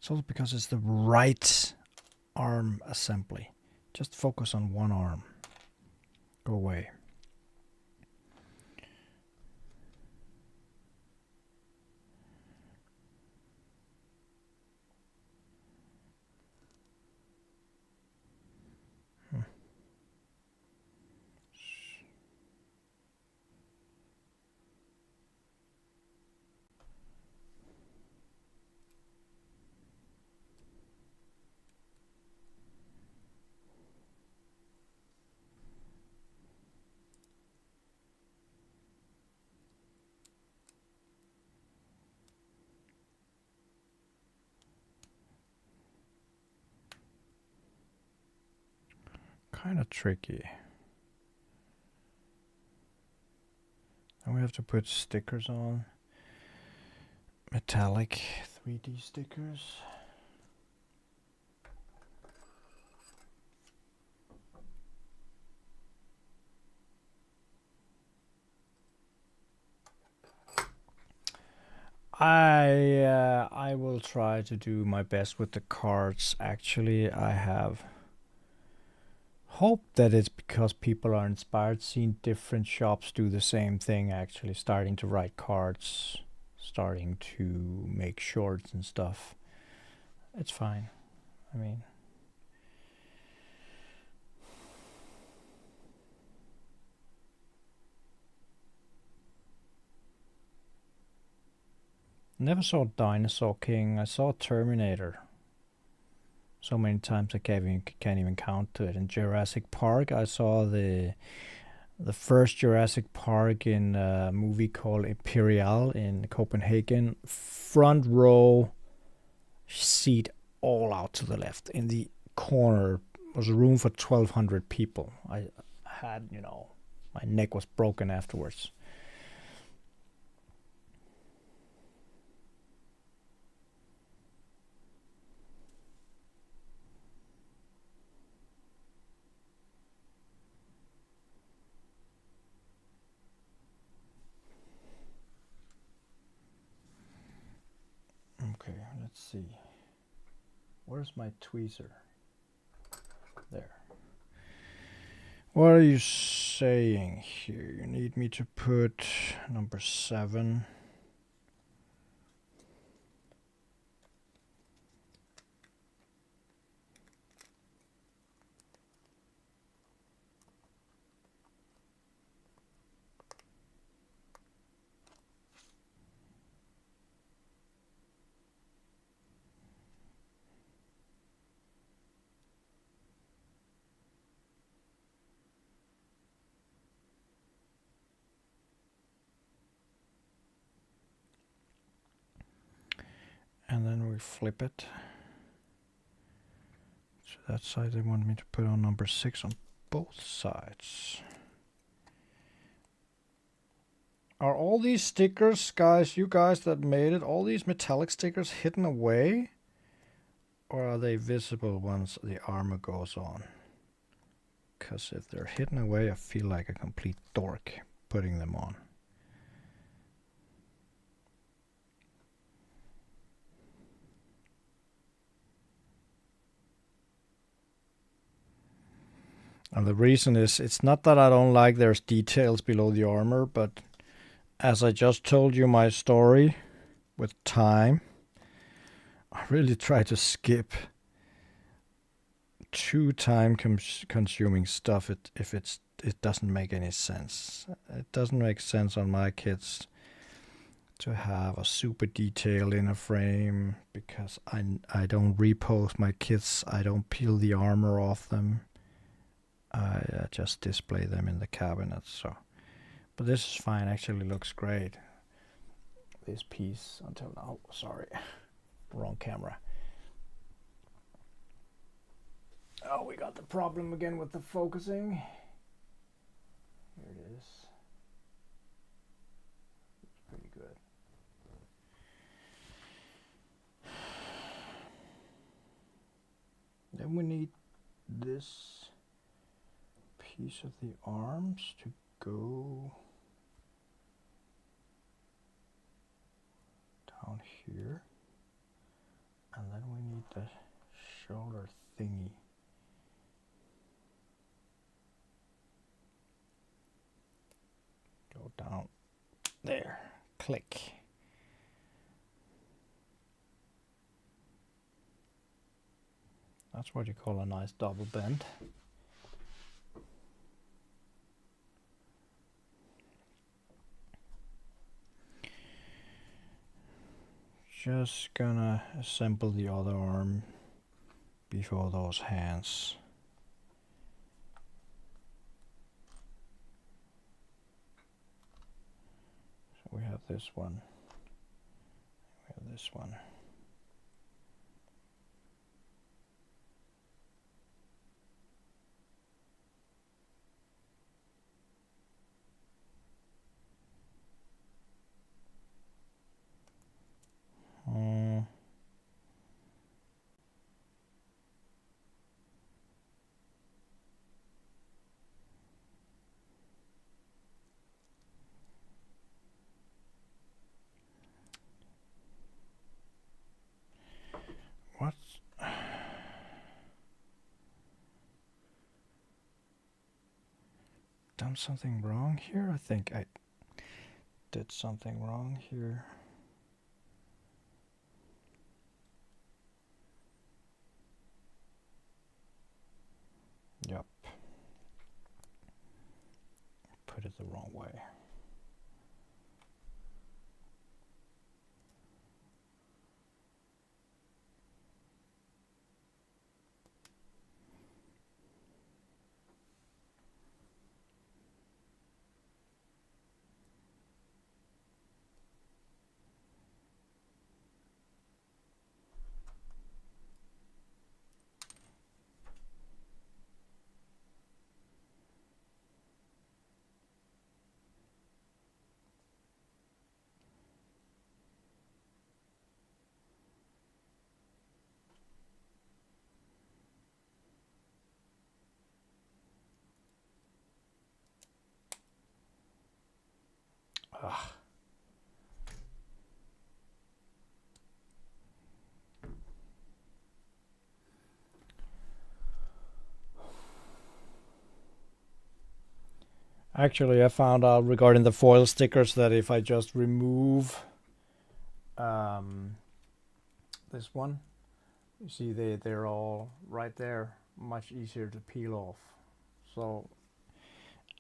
It's also because it's the right arm assembly. Just focus on one arm. Go away. Kind of tricky. And we have to put stickers on. Metallic 3D stickers. I will try to do my best with the cards. Actually, I have hope that it's because people are inspired, seeing different shops do the same thing, actually starting to write cards, starting to make shorts and stuff. It's fine. I mean, never saw Dinosaur King. I saw Terminator so many times I can't even count to it. In Jurassic Park, I saw the first Jurassic Park in a movie called Imperial in Copenhagen. Front row seat, all out to the left. In the corner was a room for 1,200 people. I had, my neck was broken afterwards. Okay, let's see. Where's my tweezer? There. What are you saying here? You need me to put number 7. And then we flip it. So that side they want me to put on number 6 on both sides. Are all these stickers, guys, you guys that made it, all these metallic stickers hidden away? Or are they visible once the armor goes on? Because if they're hidden away, I feel like a complete dork putting them on. And the reason is, it's not that I don't like there's details below the armor, but as I just told you my story with time, I really try to skip too time-consuming stuff if it doesn't make any sense. It doesn't make sense on my kids to have a super detail in a frame, because I don't repose my kids. I don't peel the armor off them. I just display them in the cabinet. So, but this is fine. Actually, looks great. This piece until now. Sorry, wrong camera. Oh, we got the problem again with the focusing. Here it is. It's pretty good. Then we need this piece of the arms to go down here, And then we need the shoulder thingy. Go down there, click. That's what you call a nice double bend. Just gonna assemble the other arm before those hands. So we have this one. We have this one. What? Done something wrong here? I think I did something wrong here. Yep. Put it the wrong way. Ugh. Actually, I found out regarding the foil stickers that if I just remove this one, you see they're all right there, much easier to peel off. So,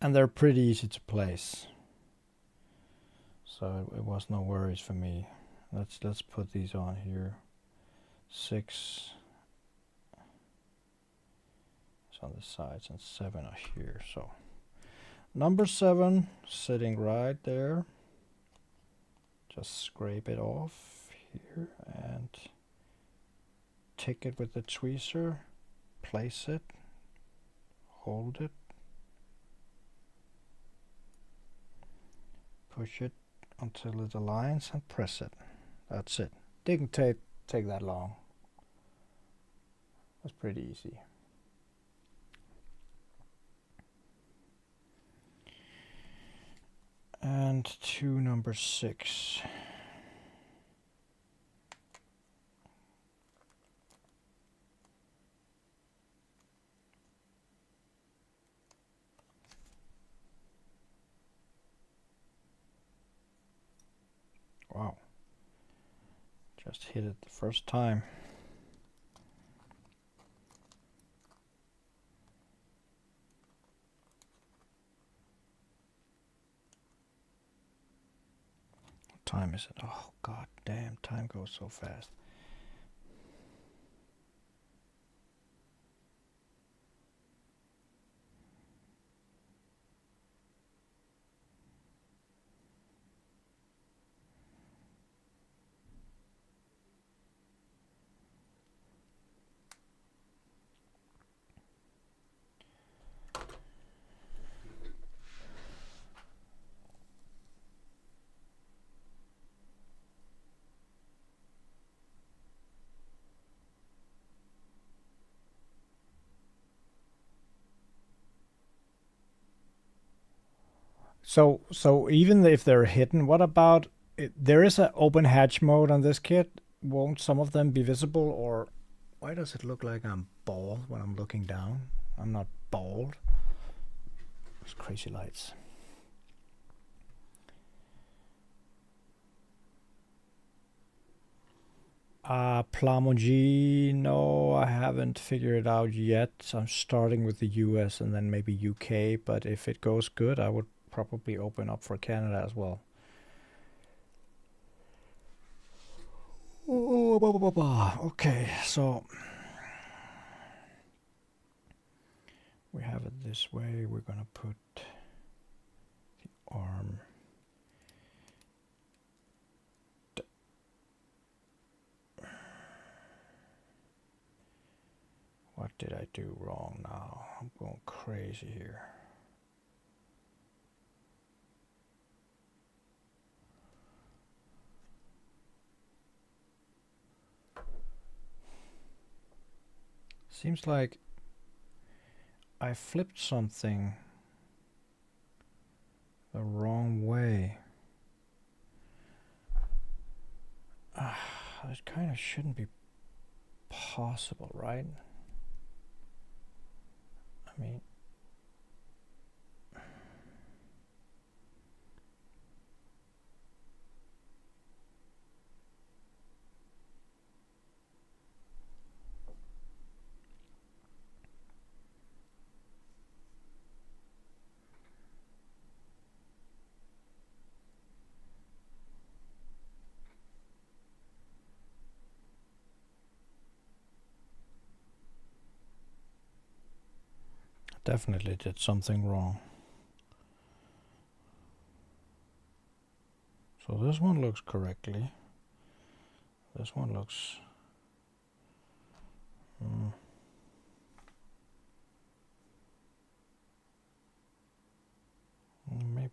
and they're pretty easy to place. So it was no worries for me. Let's put these on here. 6 is on the sides and 7 are here. So number 7 sitting right there. Just scrape it off here and take it with the tweezer, place it, hold it, push it until it aligns and press it. That's it. Didn't take that long. That's pretty easy. And to number 6. Wow. Just hit it the first time. What time is it? Oh, god damn, time goes so fast. So even if they're hidden, what about there is an open hatch mode on this kit, won't some of them be visible, or why does it look like I'm bald when I'm looking down? I'm not bald. It's crazy lights. Plamogy, no, I haven't figured it out yet. I'm starting with the US and then maybe UK, but if it goes good, I would probably open up for Canada as well. Okay, so we have it this way. We're gonna put the arm. What did I do wrong now? I'm going crazy here. Seems like I flipped something the wrong way. It kind of shouldn't be possible, right? I mean, definitely did something wrong. So this one looks correctly. This one looks... maybe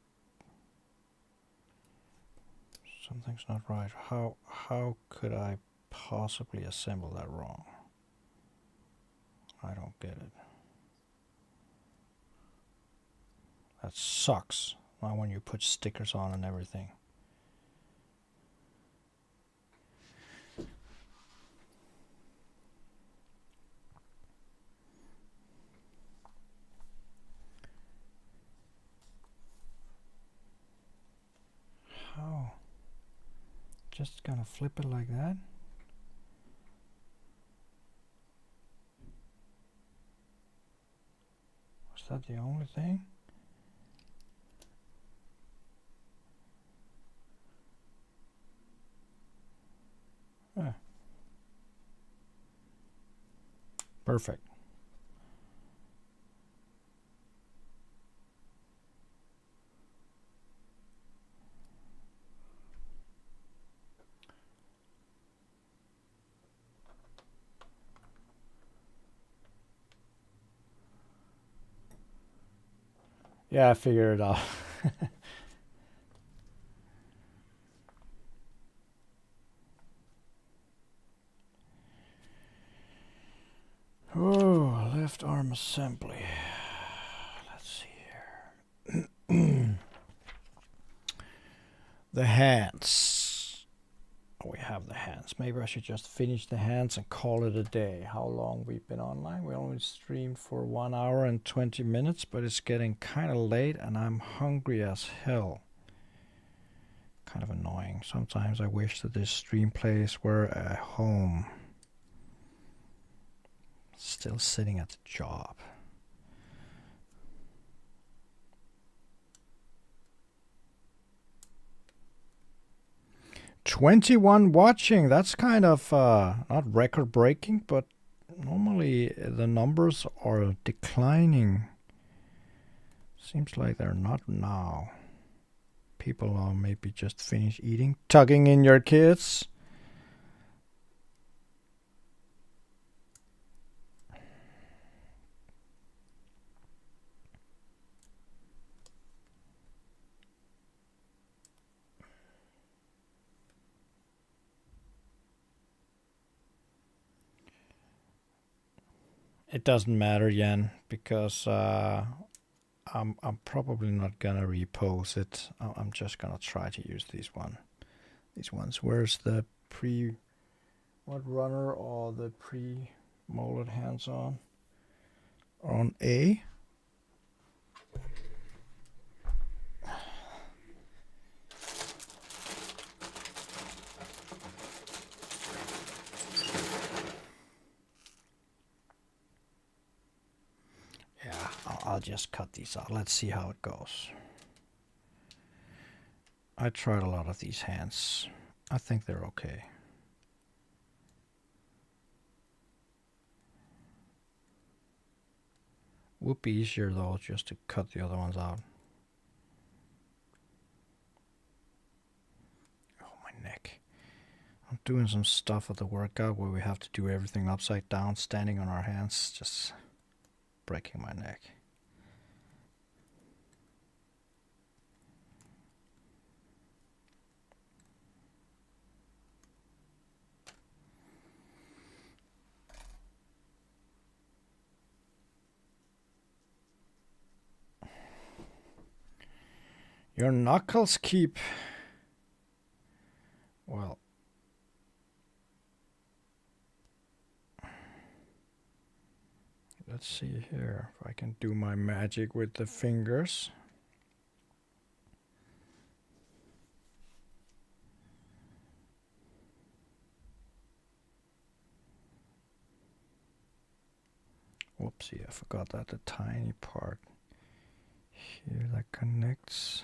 something's not right. How could I possibly assemble that wrong? I don't get it. That sucks. Not when you put stickers on and everything. How? Just gonna flip it like that? Was that the only thing? Perfect. Yeah, I figured it out. Oh, left arm assembly. Let's see here. The hands. We have the hands. Maybe I should just finish the hands and call it a day. How long we've been online? We only streamed for 1 hour and 20 minutes, but it's getting kind of late and I'm hungry as hell. Kind of annoying. Sometimes I wish that this stream place were a home. Still sitting at the job. "21 watching." That's kind of not record breaking, but normally the numbers are declining. Seems like they're not now. People are maybe just finished eating, tugging in your kids. It doesn't matter, Jan, because I'm probably not gonna repost it. I'm just gonna try to use these ones. Where's the pre? What runner are the pre-molded hands on? On A. Yeah, I'll just cut these out. Let's see how it goes. I tried a lot of these hands. I think they're okay. Would be easier though just to cut the other ones out. Oh, my neck. I'm doing some stuff at the workout where we have to do everything upside down, standing on our hands, just breaking my neck. Your knuckles keep... Well... Let's see here if I can do my magic with the fingers. Whoopsie, I forgot that the tiny part here that connects.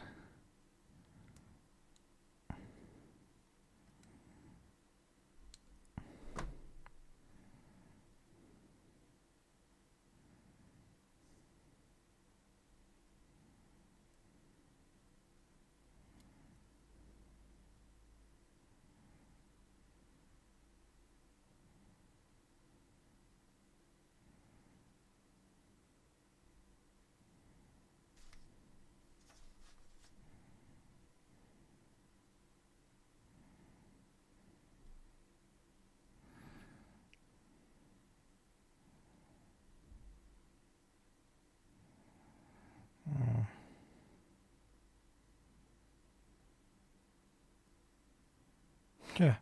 Yeah,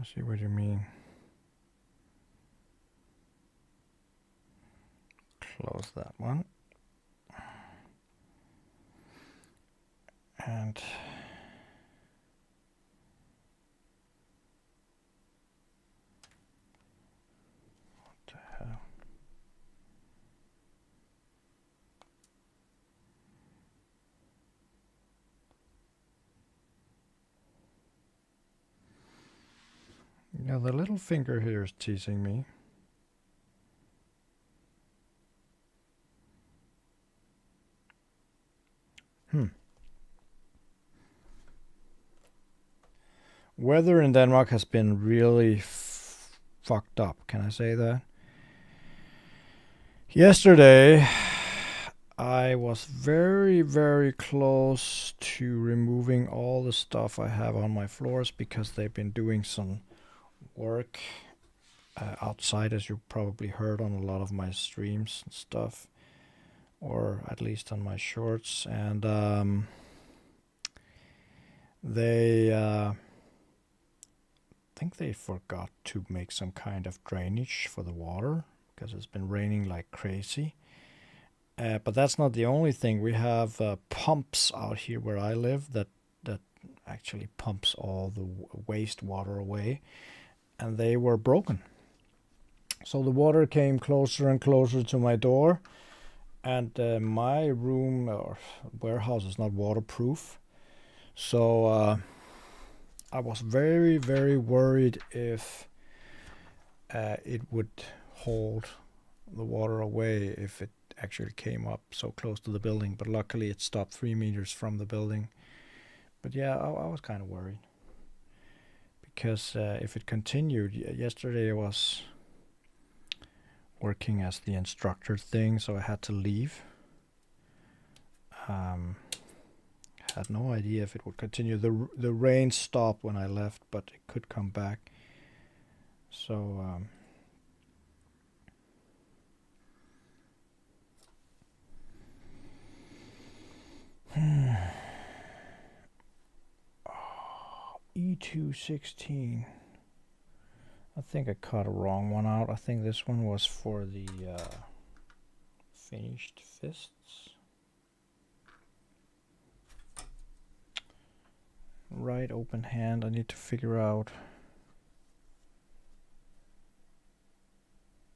I see what you mean. Close that one. And what the hell? Yeah, the little finger here is teasing me. Weather in Denmark has been really fucked up. Can I say that? Yesterday, I was very, very close to removing all the stuff I have on my floors because they've been doing some work outside, as you probably heard on a lot of my streams and stuff, or at least on my shorts. And they... I think they forgot to make some kind of drainage for the water because it's been raining like crazy. But that's not the only thing. We have pumps out here where I live that actually pumps all the wastewater away, and they were broken. So the water came closer and closer to my door, and my room or warehouse is not waterproof. So I was very, very worried if it would hold the water away if it actually came up so close to the building. But luckily it stopped 3 meters from the building. But yeah, I was kind of worried. Because if it continued, yesterday I was working as the instructor thing, so I had to leave. Had no idea if it would continue. The rain stopped when I left, but it could come back. So E216. I think I cut a wrong one out. I think this one was for the finished fists. Right open hand, I need to figure out.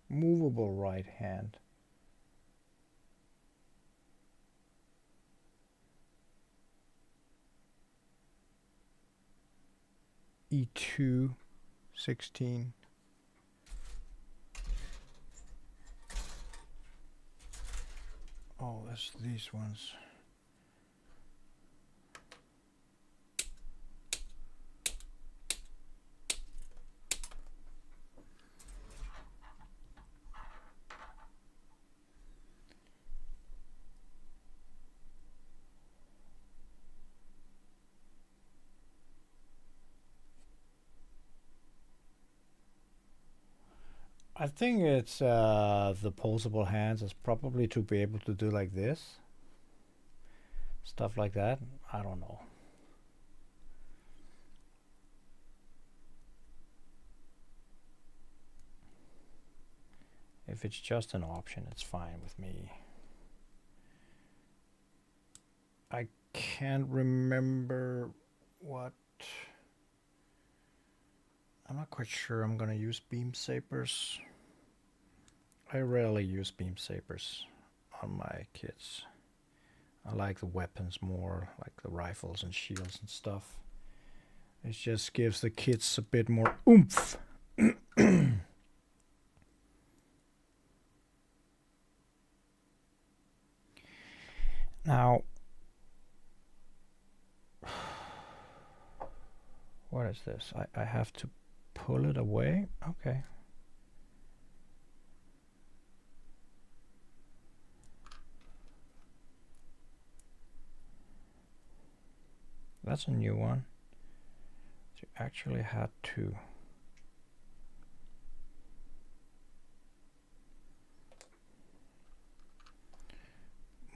Movable right hand. E2, 16. Oh, that's these ones. I think it's the posable hands is probably to be able to do like this. Stuff like that. I don't know. If it's just an option, it's fine with me. I can't remember what. I'm not quite sure I'm gonna use beam sabers. I rarely use beam sabers on my kids. I like the weapons more, like the rifles and shields and stuff. It just gives the kids a bit more oomph. Now, what is this? I have to pull it away? Okay. That's a new one. You actually had to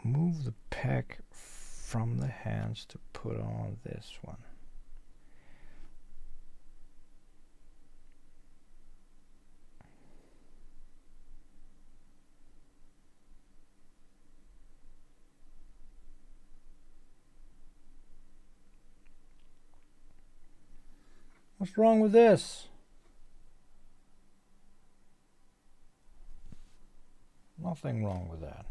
move the peg from the hands to put on this one. What's wrong with this? Nothing wrong with that.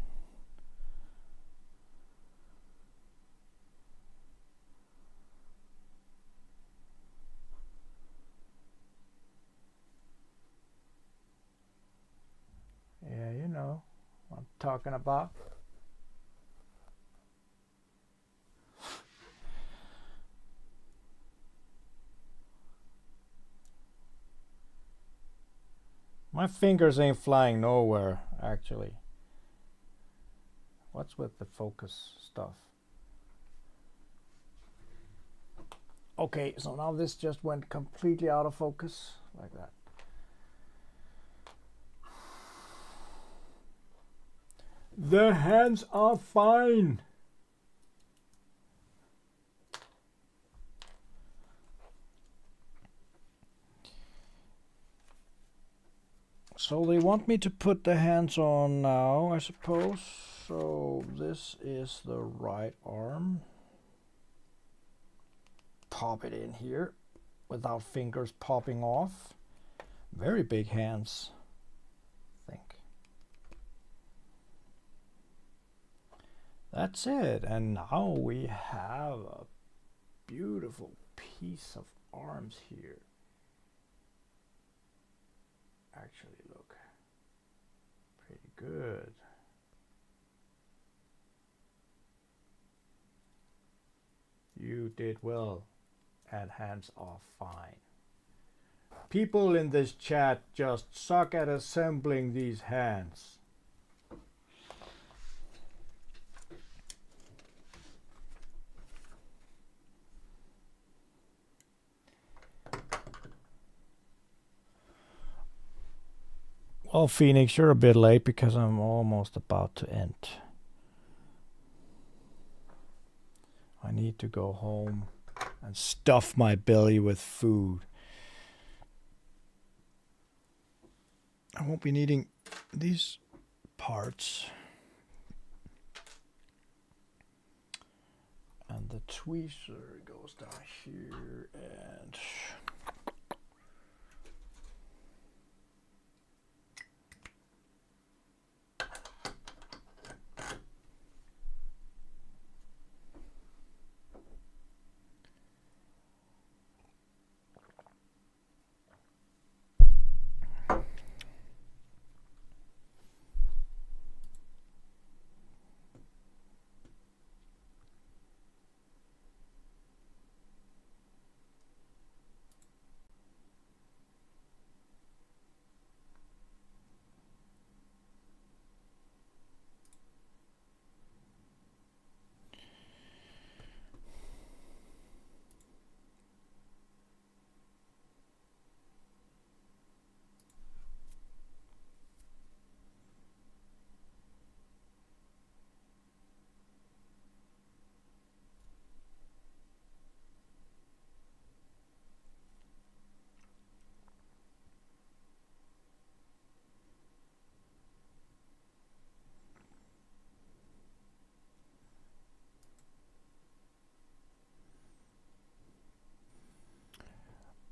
Yeah, you know what I'm talking about. My fingers ain't flying nowhere, actually. What's with the focus stuff? Okay, so now this just went completely out of focus, like that. The hands are fine. So they want me to put the hands on now, I suppose. So this is the right arm. Pop it in here without fingers popping off. Very big hands, I think. That's it. And now we have a beautiful piece of arms here. Actually look pretty good. You did well, and hands are fine. People in this chat just suck at assembling these hands. Well, Phoenix, you're a bit late because I'm almost about to end. I need to go home and stuff my belly with food. I won't be needing these parts. And the tweezer goes down here and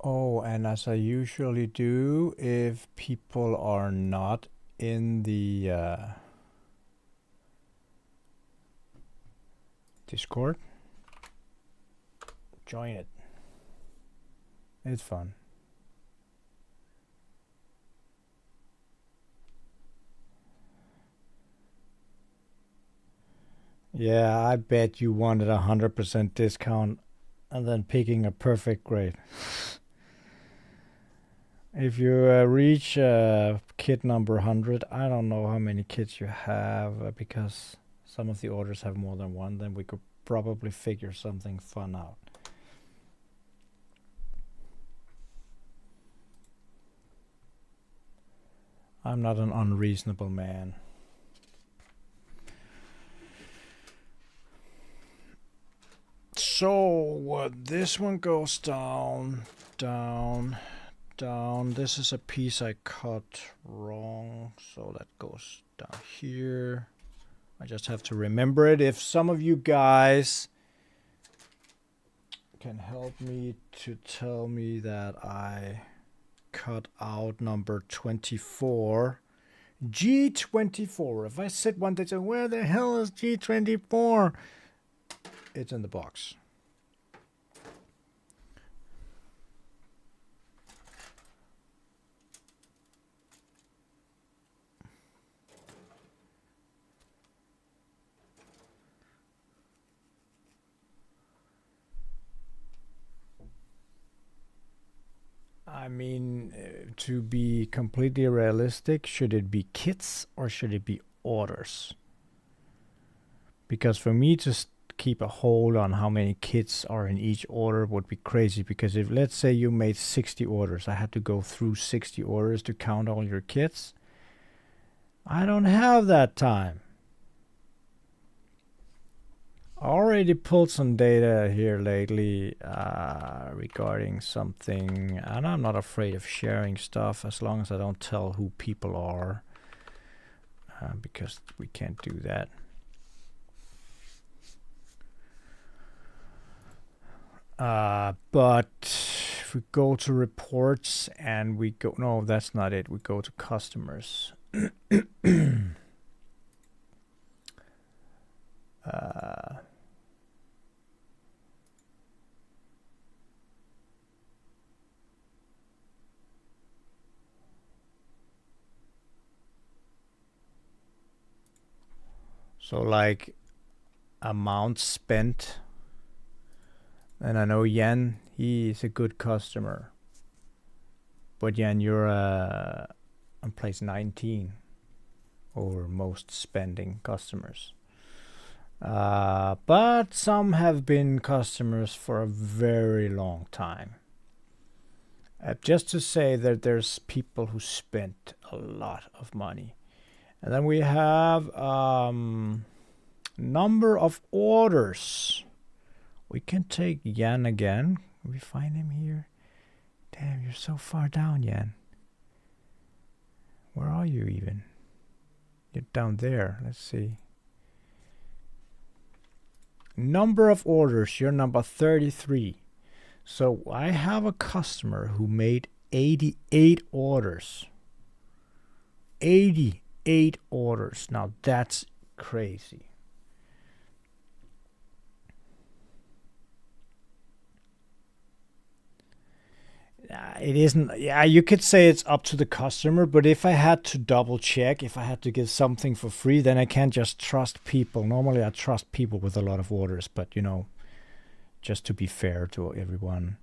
oh, and as I usually do, if people are not in the Discord, join it. It's fun. Yeah, I bet you wanted 100% discount and then picking a perfect grade. If you reach kit number 100, I don't know how many kits you have because some of the orders have more than one, then we could probably figure something fun out. I'm not an unreasonable man. So this one goes down, down, down. This is a piece I cut wrong, so that goes down here. I just have to remember it. If some of you guys can help me to tell me that I cut out number 24. G24. If I sit one day and say, where the hell is G24? It's in the box. I mean, to be completely realistic, should it be kits or should it be orders? Because for me to keep a hold on how many kits are in each order would be crazy, because if, let's say, you made 60 orders, I had to go through 60 orders to count all your kits. I don't have that time. I already pulled some data here lately regarding something, and I'm not afraid of sharing stuff as long as I don't tell who people are, because we can't do that. But if we go to reports and we go, no, that's not it. We go to customers. So like amount spent. And I know Jan, he is a good customer. But Jan, you're on place 19 over most spending customers. But some have been customers for a very long time. Just to say that there's people who spent a lot of money. And then we have number of orders. We can take Jan again. Can we find him here? Damn, you're so far down, Jan. Where are you even? You're down there. Let's see. Number of orders. You're number 33. So I have a customer who made 88 orders. 88 orders. Now that's crazy. It isn't. Yeah, you could say it's up to the customer, but if I had to double check, if I had to give something for free, then I can't just trust people. Normally I trust people with a lot of orders, but you know, just to be fair to everyone.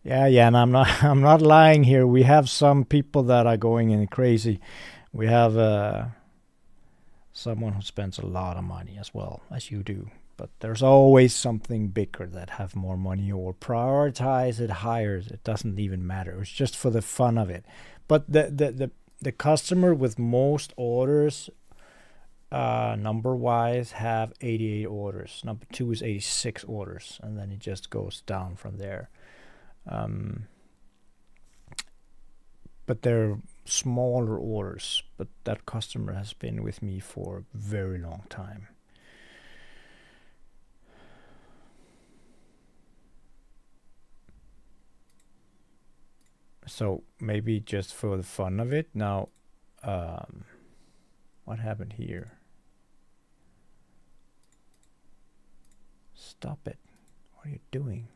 Yeah, and I'm not I'm not lying here. We have some people that are going in crazy. We have someone who spends a lot of money as well, as you do. But there's always something bigger that have more money or prioritize it higher. It doesn't even matter. It's just for the fun of it. But the customer with most orders, number wise, have 88 orders. Number 2 is 86 orders, and then it just goes down from there. But they're smaller orders. But that customer has been with me for a very long time. So maybe just for the fun of it. Now, what happened here? Stop it. What are you doing?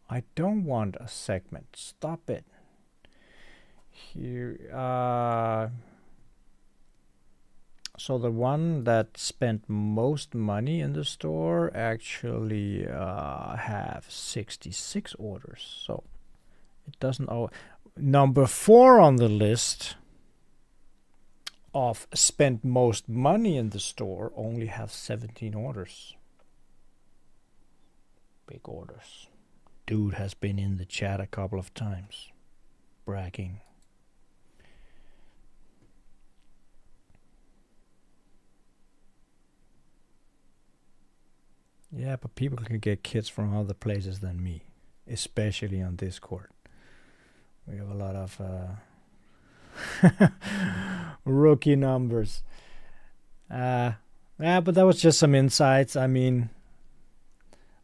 I don't want a segment. Stop it. Here, so the one that spent most money in the store actually have 66 orders. So it doesn't. Number 4 on the list of spent most money in the store only have 17 orders. Big orders. Dude has been in the chat a couple of times, bragging. Yeah, but people can get kits from other places than me, especially on Discord. We have a lot of rookie numbers. Yeah, but that was just some insights. I mean,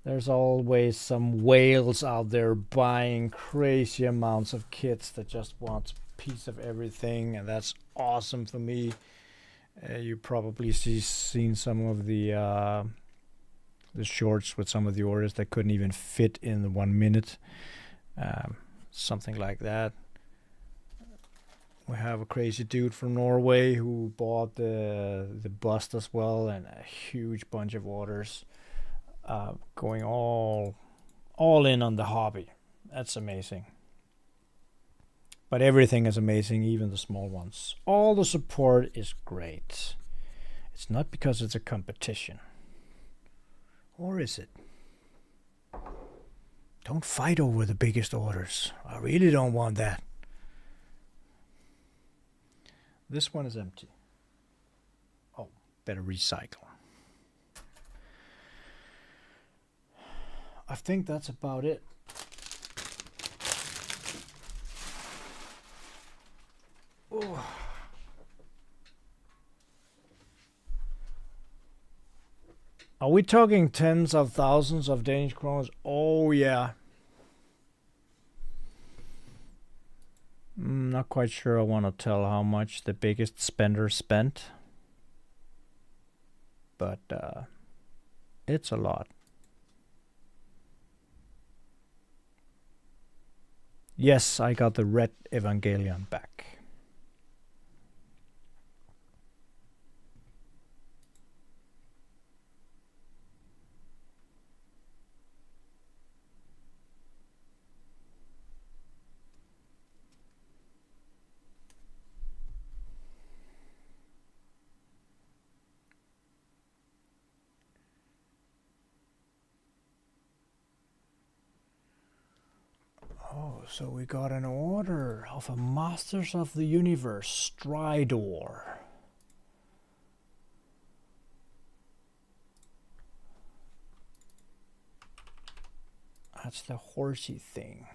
there's always some whales out there buying crazy amounts of kits that just want a piece of everything, and that's awesome for me. You probably seen some of the shorts with some of the orders that couldn't even fit in the 1 minute. Something like that. We have a crazy dude from Norway who bought the bust as well, and a huge bunch of orders. Going all in on the hobby. That's amazing. But everything is amazing, even the small ones. All the support is great. It's not because it's a competition. Or is it? Don't fight over the biggest orders. I really don't want that. This one is empty. Oh, better recycle. I think that's about it. Oh. Are we talking tens of thousands of Danish kroners? Oh yeah. Not quite sure I want to tell how much the biggest spender spent. But it's a lot. Yes, I got the red Evangelion back. Oh, so we got an order of a Masters of the Universe Stridor. That's the horsey thing.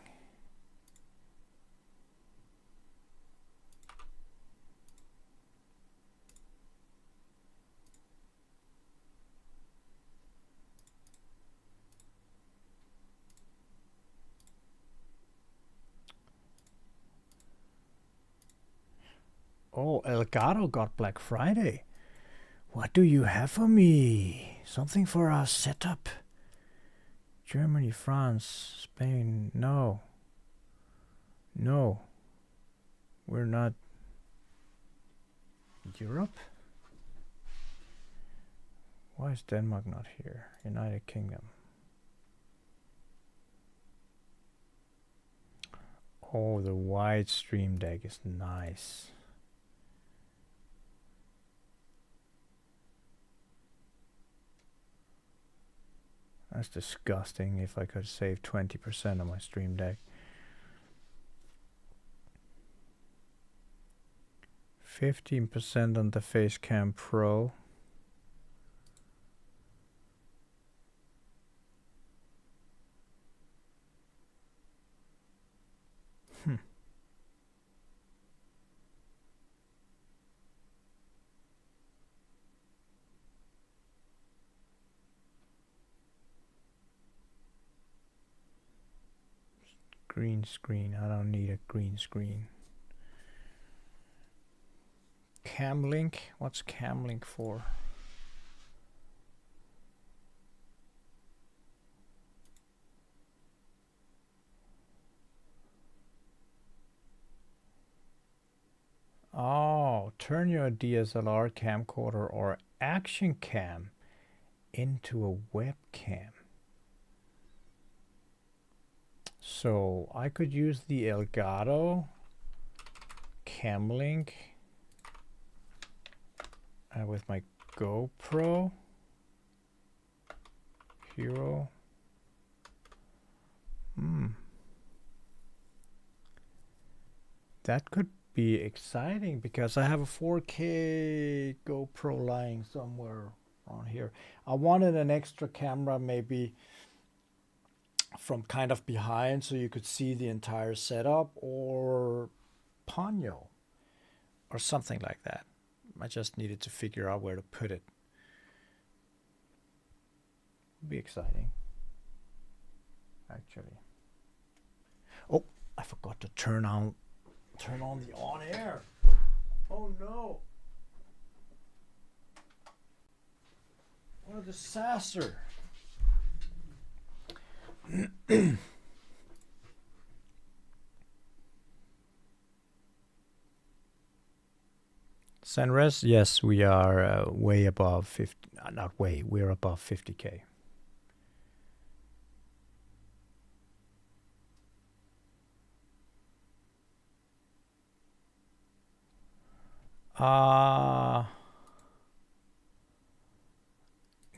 Oh, Elgato got Black Friday. What do you have for me? Something for our setup? Germany, France, Spain. No. No. We're not Europe? Why is Denmark not here? United Kingdom. Oh, the wide stream deck is nice. That's disgusting. If I could save 20% on my stream deck. 15% on the Facecam Pro. Green screen. I don't need a green screen. Camlink? What's Camlink for? Oh, turn your DSLR camcorder or action cam into a webcam. So I could use the Elgato Camlink with my GoPro Hero. That could be exciting because I have a 4K GoPro lying somewhere on here. I wanted an extra camera, maybe from kind of behind, so you could see the entire setup, or Ponyo or something like that. I just needed to figure out where to put it. Would be exciting, actually. Oh, I forgot to turn on the on air. Oh no. What a disaster. Senres, yes, we are way above 50, not way, we're above 50K.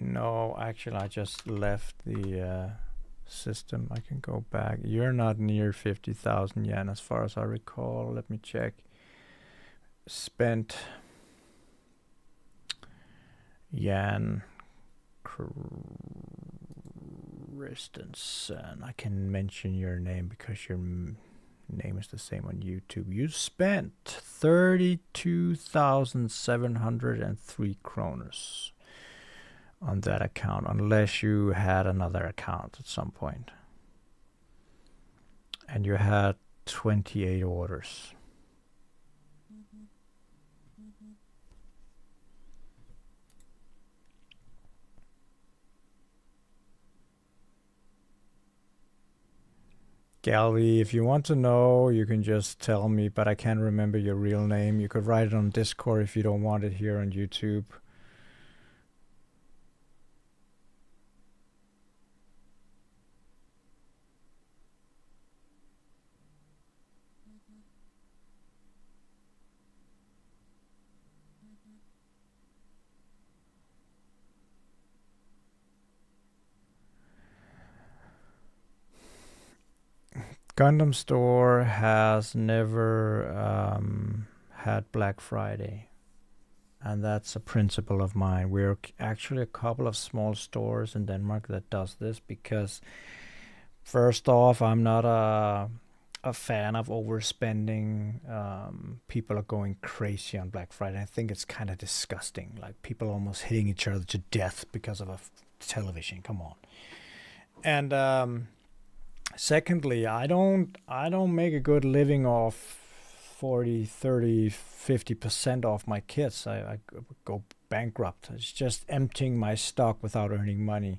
No, actually, I just left the system. I can go back. You're not near 50,000 yen, as far as I recall. Let me check. Spent Jan Christensen. I can mention your name because your name is the same on YouTube. You spent 32,703 kroners on that account, unless you had another account at some point. And you had 28 orders. Galvi, if you want to know, you can just tell me, but I can't remember your real name. You could write it on Discord if you don't want it here on YouTube. Gundam-store has never had Black Friday, and that's a principle of mine. We're actually a couple of small stores in Denmark that does this because, first off, I'm not a fan of overspending. People are going crazy on Black Friday. I think it's kind of disgusting. Like people almost hitting each other to death because of a television. Come on. And secondly, I don't make a good living off 40, 30, 50% off my kits. I go bankrupt. It's just emptying my stock without earning money.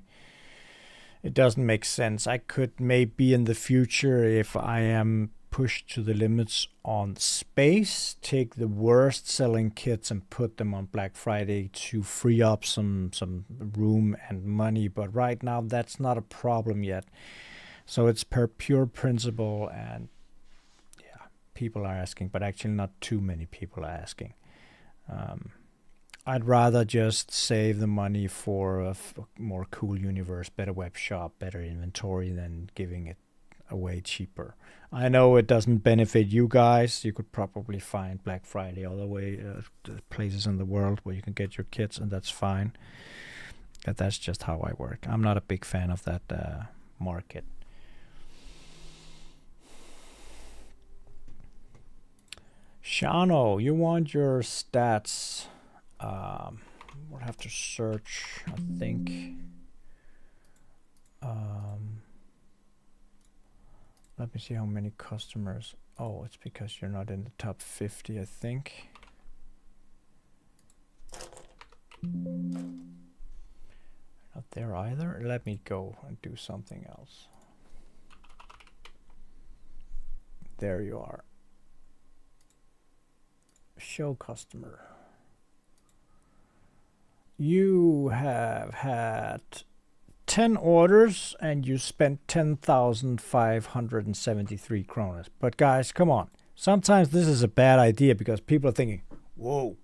It doesn't make sense. I could maybe in the future, if I am pushed to the limits on space, take the worst selling kits and put them on Black Friday to free up some room and money. But right now, that's not a problem yet. So it's per pure principle, and yeah, people are asking, but actually not too many people are asking. I'd rather just save the money for a more cool universe, better web shop, better inventory than giving it away cheaper. I know it doesn't benefit you guys. You could probably find Black Friday other way places in the world where you can get your kits, and that's fine. But that's just how I work. I'm not a big fan of that market. Shano, you want your stats? We'll have to search, I think. Let me see how many customers. Oh, it's because you're not in the top 50, I think. Not there either. Let me go and do something else. There you are. Show customer. You have had 10 orders and you spent 10,573 kroner. But guys, come on. Sometimes this is a bad idea because people are thinking, whoa,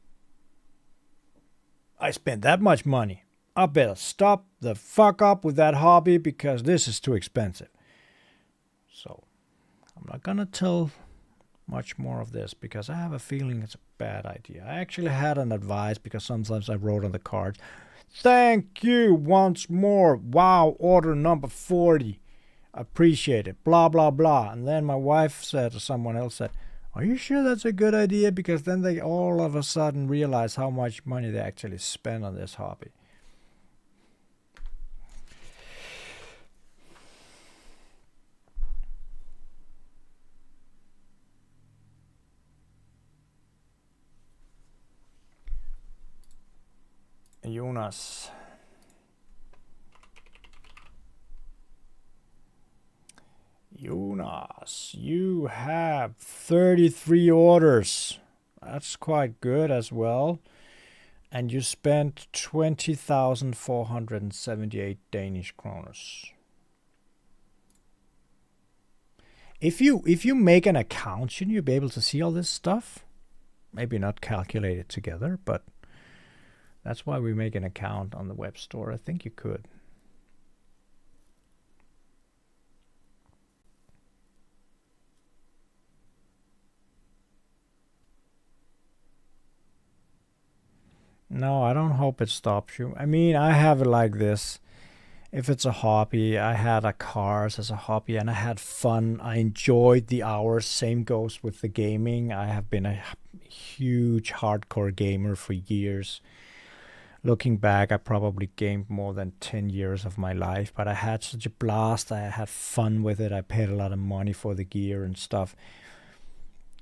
I spent that much money. I better stop the fuck up with that hobby because this is too expensive. So I'm not gonna tell much more of this because I have a feeling it's a bad idea. I actually had an advice because sometimes I wrote on the cards, thank you once more. Wow, order number 40. Appreciate it. Blah, blah, blah. And then my wife said, or someone else said, are you sure that's a good idea? Because then they all of a sudden realize how much money they actually spend on this hobby. Jonas, you have 33 orders. That's quite good as well. And you spent 20,478 Danish kroners. If you make an account, shouldn't you be able to see all this stuff? Maybe not calculate it together, but that's why we make an account on the web store. I think you could. No, I don't hope it stops you. I mean, I have it like this. If it's a hobby, I had a cars as a hobby and I had fun. I enjoyed the hours. Same goes with the gaming. I have been a huge hardcore gamer for years. Looking back, I probably gamed more than 10 years of my life, but I had such a blast. I had fun with it. I paid a lot of money for the gear and stuff.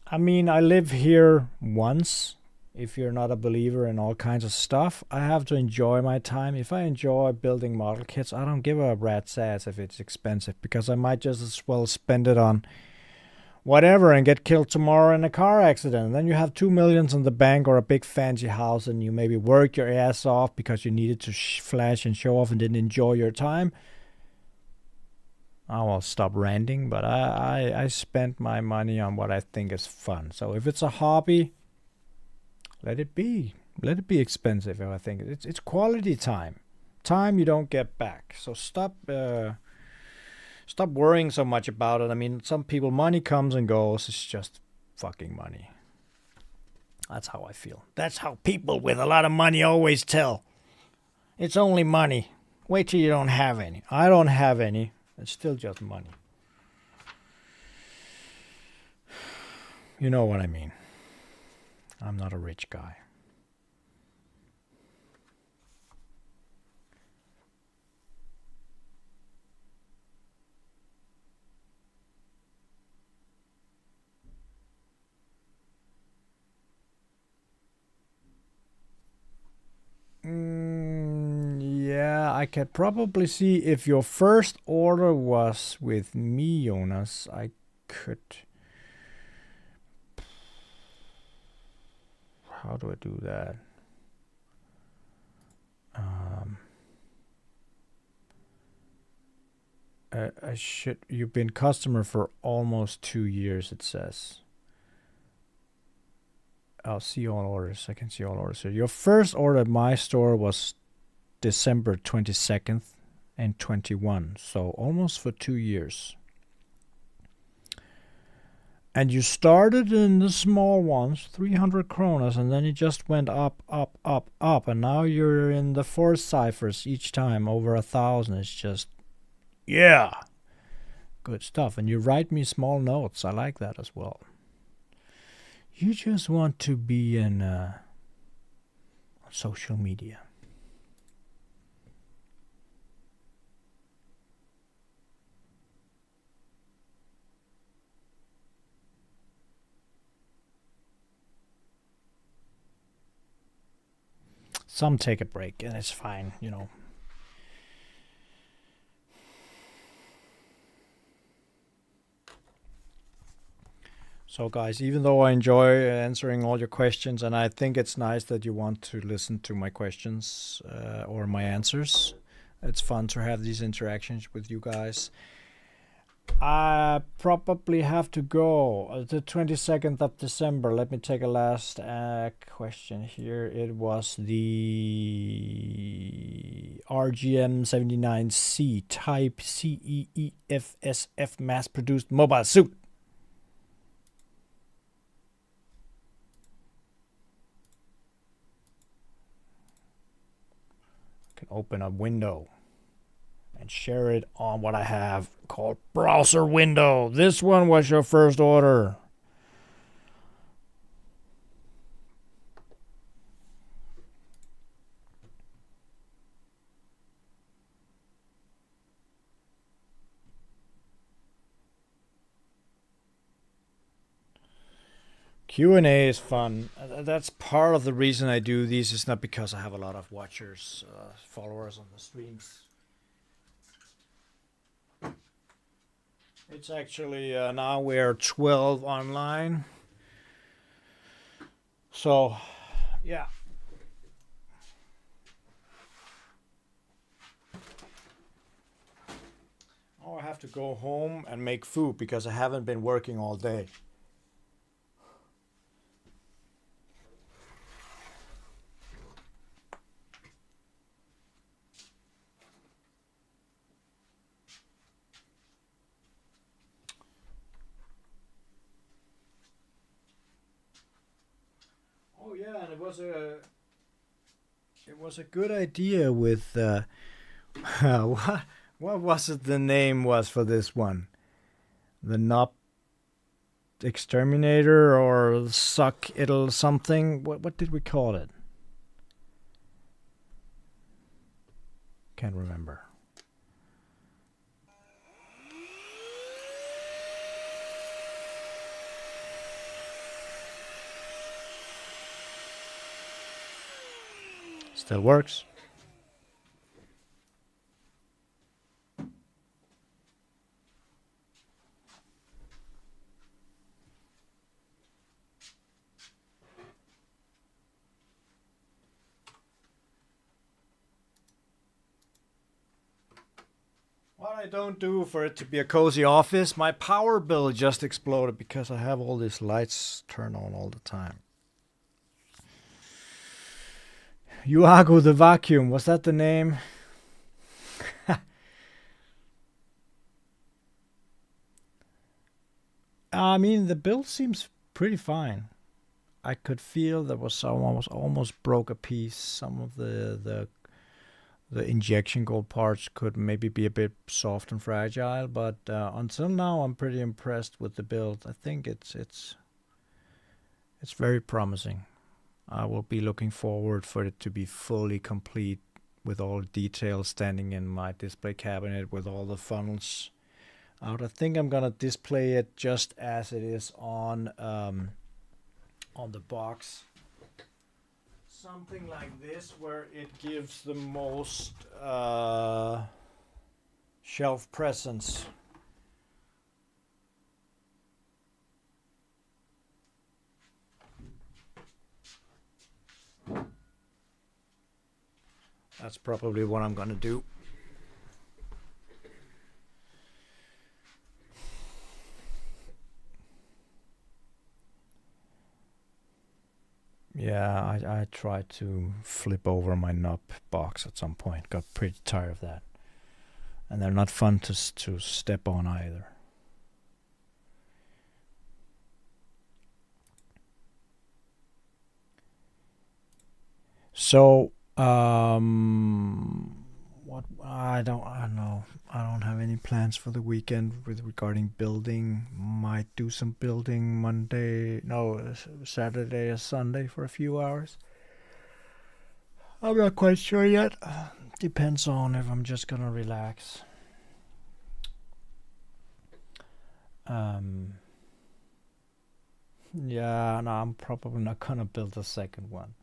I mean, I live here once. If you're not a believer in all kinds of stuff, I have to enjoy my time. If I enjoy building model kits, I don't give a rat's ass if it's expensive, because I might just as well spend it on whatever and get killed tomorrow in a car accident. And then you have 2 million in the bank or a big fancy house, and you maybe work your ass off because you needed to flash and show off and didn't enjoy your time. I will stop ranting, but I spent my money on what I think is fun. So if it's a hobby, let it be. Let it be expensive. If I think it's quality time, time you don't get back. So stop Stop worrying so much about it. I mean, some people, money comes and goes. It's just fucking money. That's how I feel. That's how people with a lot of money always tell. It's only money. Wait till you don't have any. I don't have any. It's still just money. You know what I mean. I'm not a rich guy. Yeah, I can probably see if your first order was with me, Jonas. I could. How do I do that? I should. You've been customer for almost 2 years. It says. I'll see all orders. I can see all orders. So your first order at my store was December 22nd and 21. So almost for 2 years. And you started in the small ones, 300 kronas, and then it just went up, up, up, up. And now you're in the 4 ciphers each time, over 1,000. It's just, yeah, good stuff. And you write me small notes. I like that as well. You just want to be in social media. Some take a break, and it's fine, you know. So guys, even though I enjoy answering all your questions, and I think it's nice that you want to listen to my questions or my answers, it's fun to have these interactions with you guys. I probably have to go. The 22nd of December. Let me take a last question here. It was the RGM 79C Type CEEFSF mass-produced mobile suit. I can open a window and share it on what I have called browser window. This one was your first order. Q&A is fun. That's part of the reason I do these. It's not because I have a lot of watchers, followers on the streams. It's actually now we're 12 online. So, yeah. Now I have to go home and make food because I haven't been working all day. Oh yeah, and it was a good idea with what was it the name was for this one? The Knob Exterminator or Suck It'll something? What did we call it? Can't remember. Still works. What I don't do for it to be a cozy office, my power bill just exploded because I have all these lights turned on all the time. Yuago the Vacuum, was that the name? I mean, the build seems pretty fine. I could feel there was almost broke a piece. Some of the injection gold parts could maybe be a bit soft and fragile, but until now I'm pretty impressed with the build. I think it's very promising. I will be looking forward for it to be fully complete with all details standing in my display cabinet with all the funnels out. I think I'm gonna display it just as it is on the box. Something like this, where it gives the most shelf presence. That's probably what I'm gonna do. Yeah, I tried to flip over my knob box at some point. Got pretty tired of that. And they're not fun to step on either. So, what I don't know. I don't have any plans for the weekend regarding building. Might do some building Saturday or Sunday for a few hours. I'm not quite sure yet. Depends on if I'm just gonna relax. Yeah, no, I'm probably not gonna build a second one.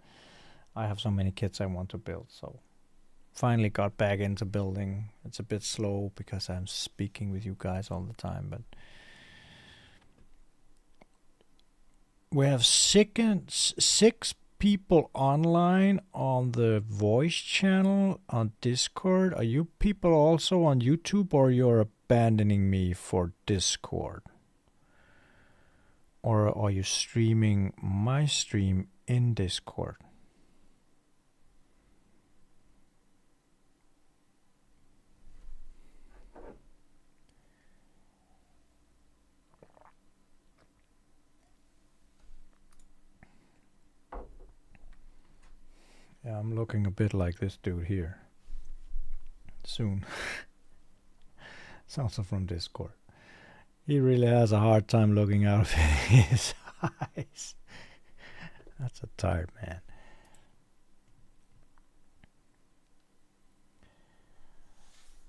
I have so many kits I want to build, so finally got back into building. It's a bit slow because I'm speaking with you guys all the time, but we have six people online on the voice channel on Discord. Are you people also on YouTube, or you're abandoning me for Discord? Or are you streaming my stream in Discord? Yeah, I'm looking a bit like this dude here. Soon. It's also from Discord. He really has a hard time looking out of his eyes. That's a tired man.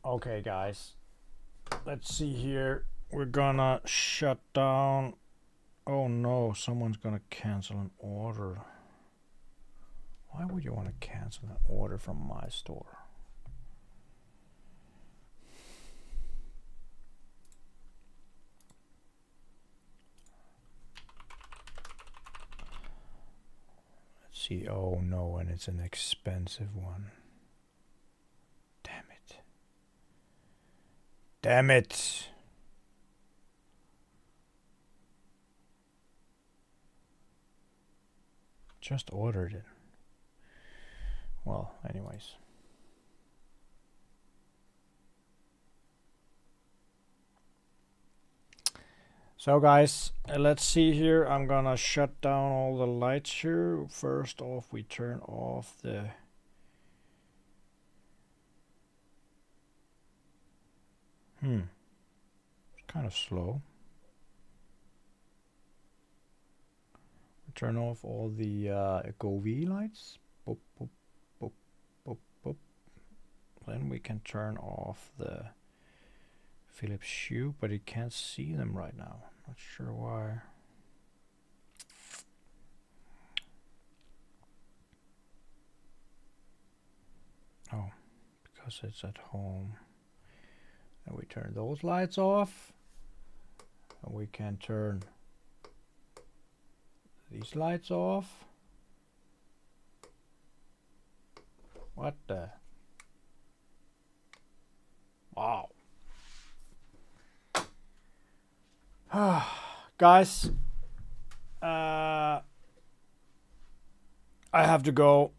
Okay, guys. Let's see here. We're gonna shut down. Oh no, someone's gonna cancel an order. Why would you want to cancel an order from my store? Let's see. Oh no, and it's an expensive one. Damn it. Damn it. Just ordered it. Well, anyways. So guys, let's see here. I'm gonna shut down all the lights here. First off, we turn off the it's kind of slow. We turn off all the GoV lights. Boop, boop, boop, boop, boop. Then we can turn off the Philips Hue, but you can't see them right now. Not sure why. Oh, because it's at home. And we turn those lights off. And we can turn these lights off. What the? Wow. Guys, I have to go,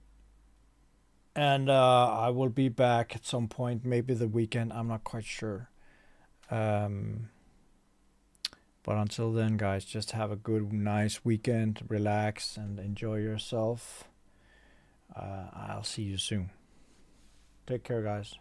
and I will be back at some point, maybe the weekend. I'm not quite sure. But until then, guys, just have a good, nice weekend, relax, and enjoy yourself. I'll see you soon. Take care, guys.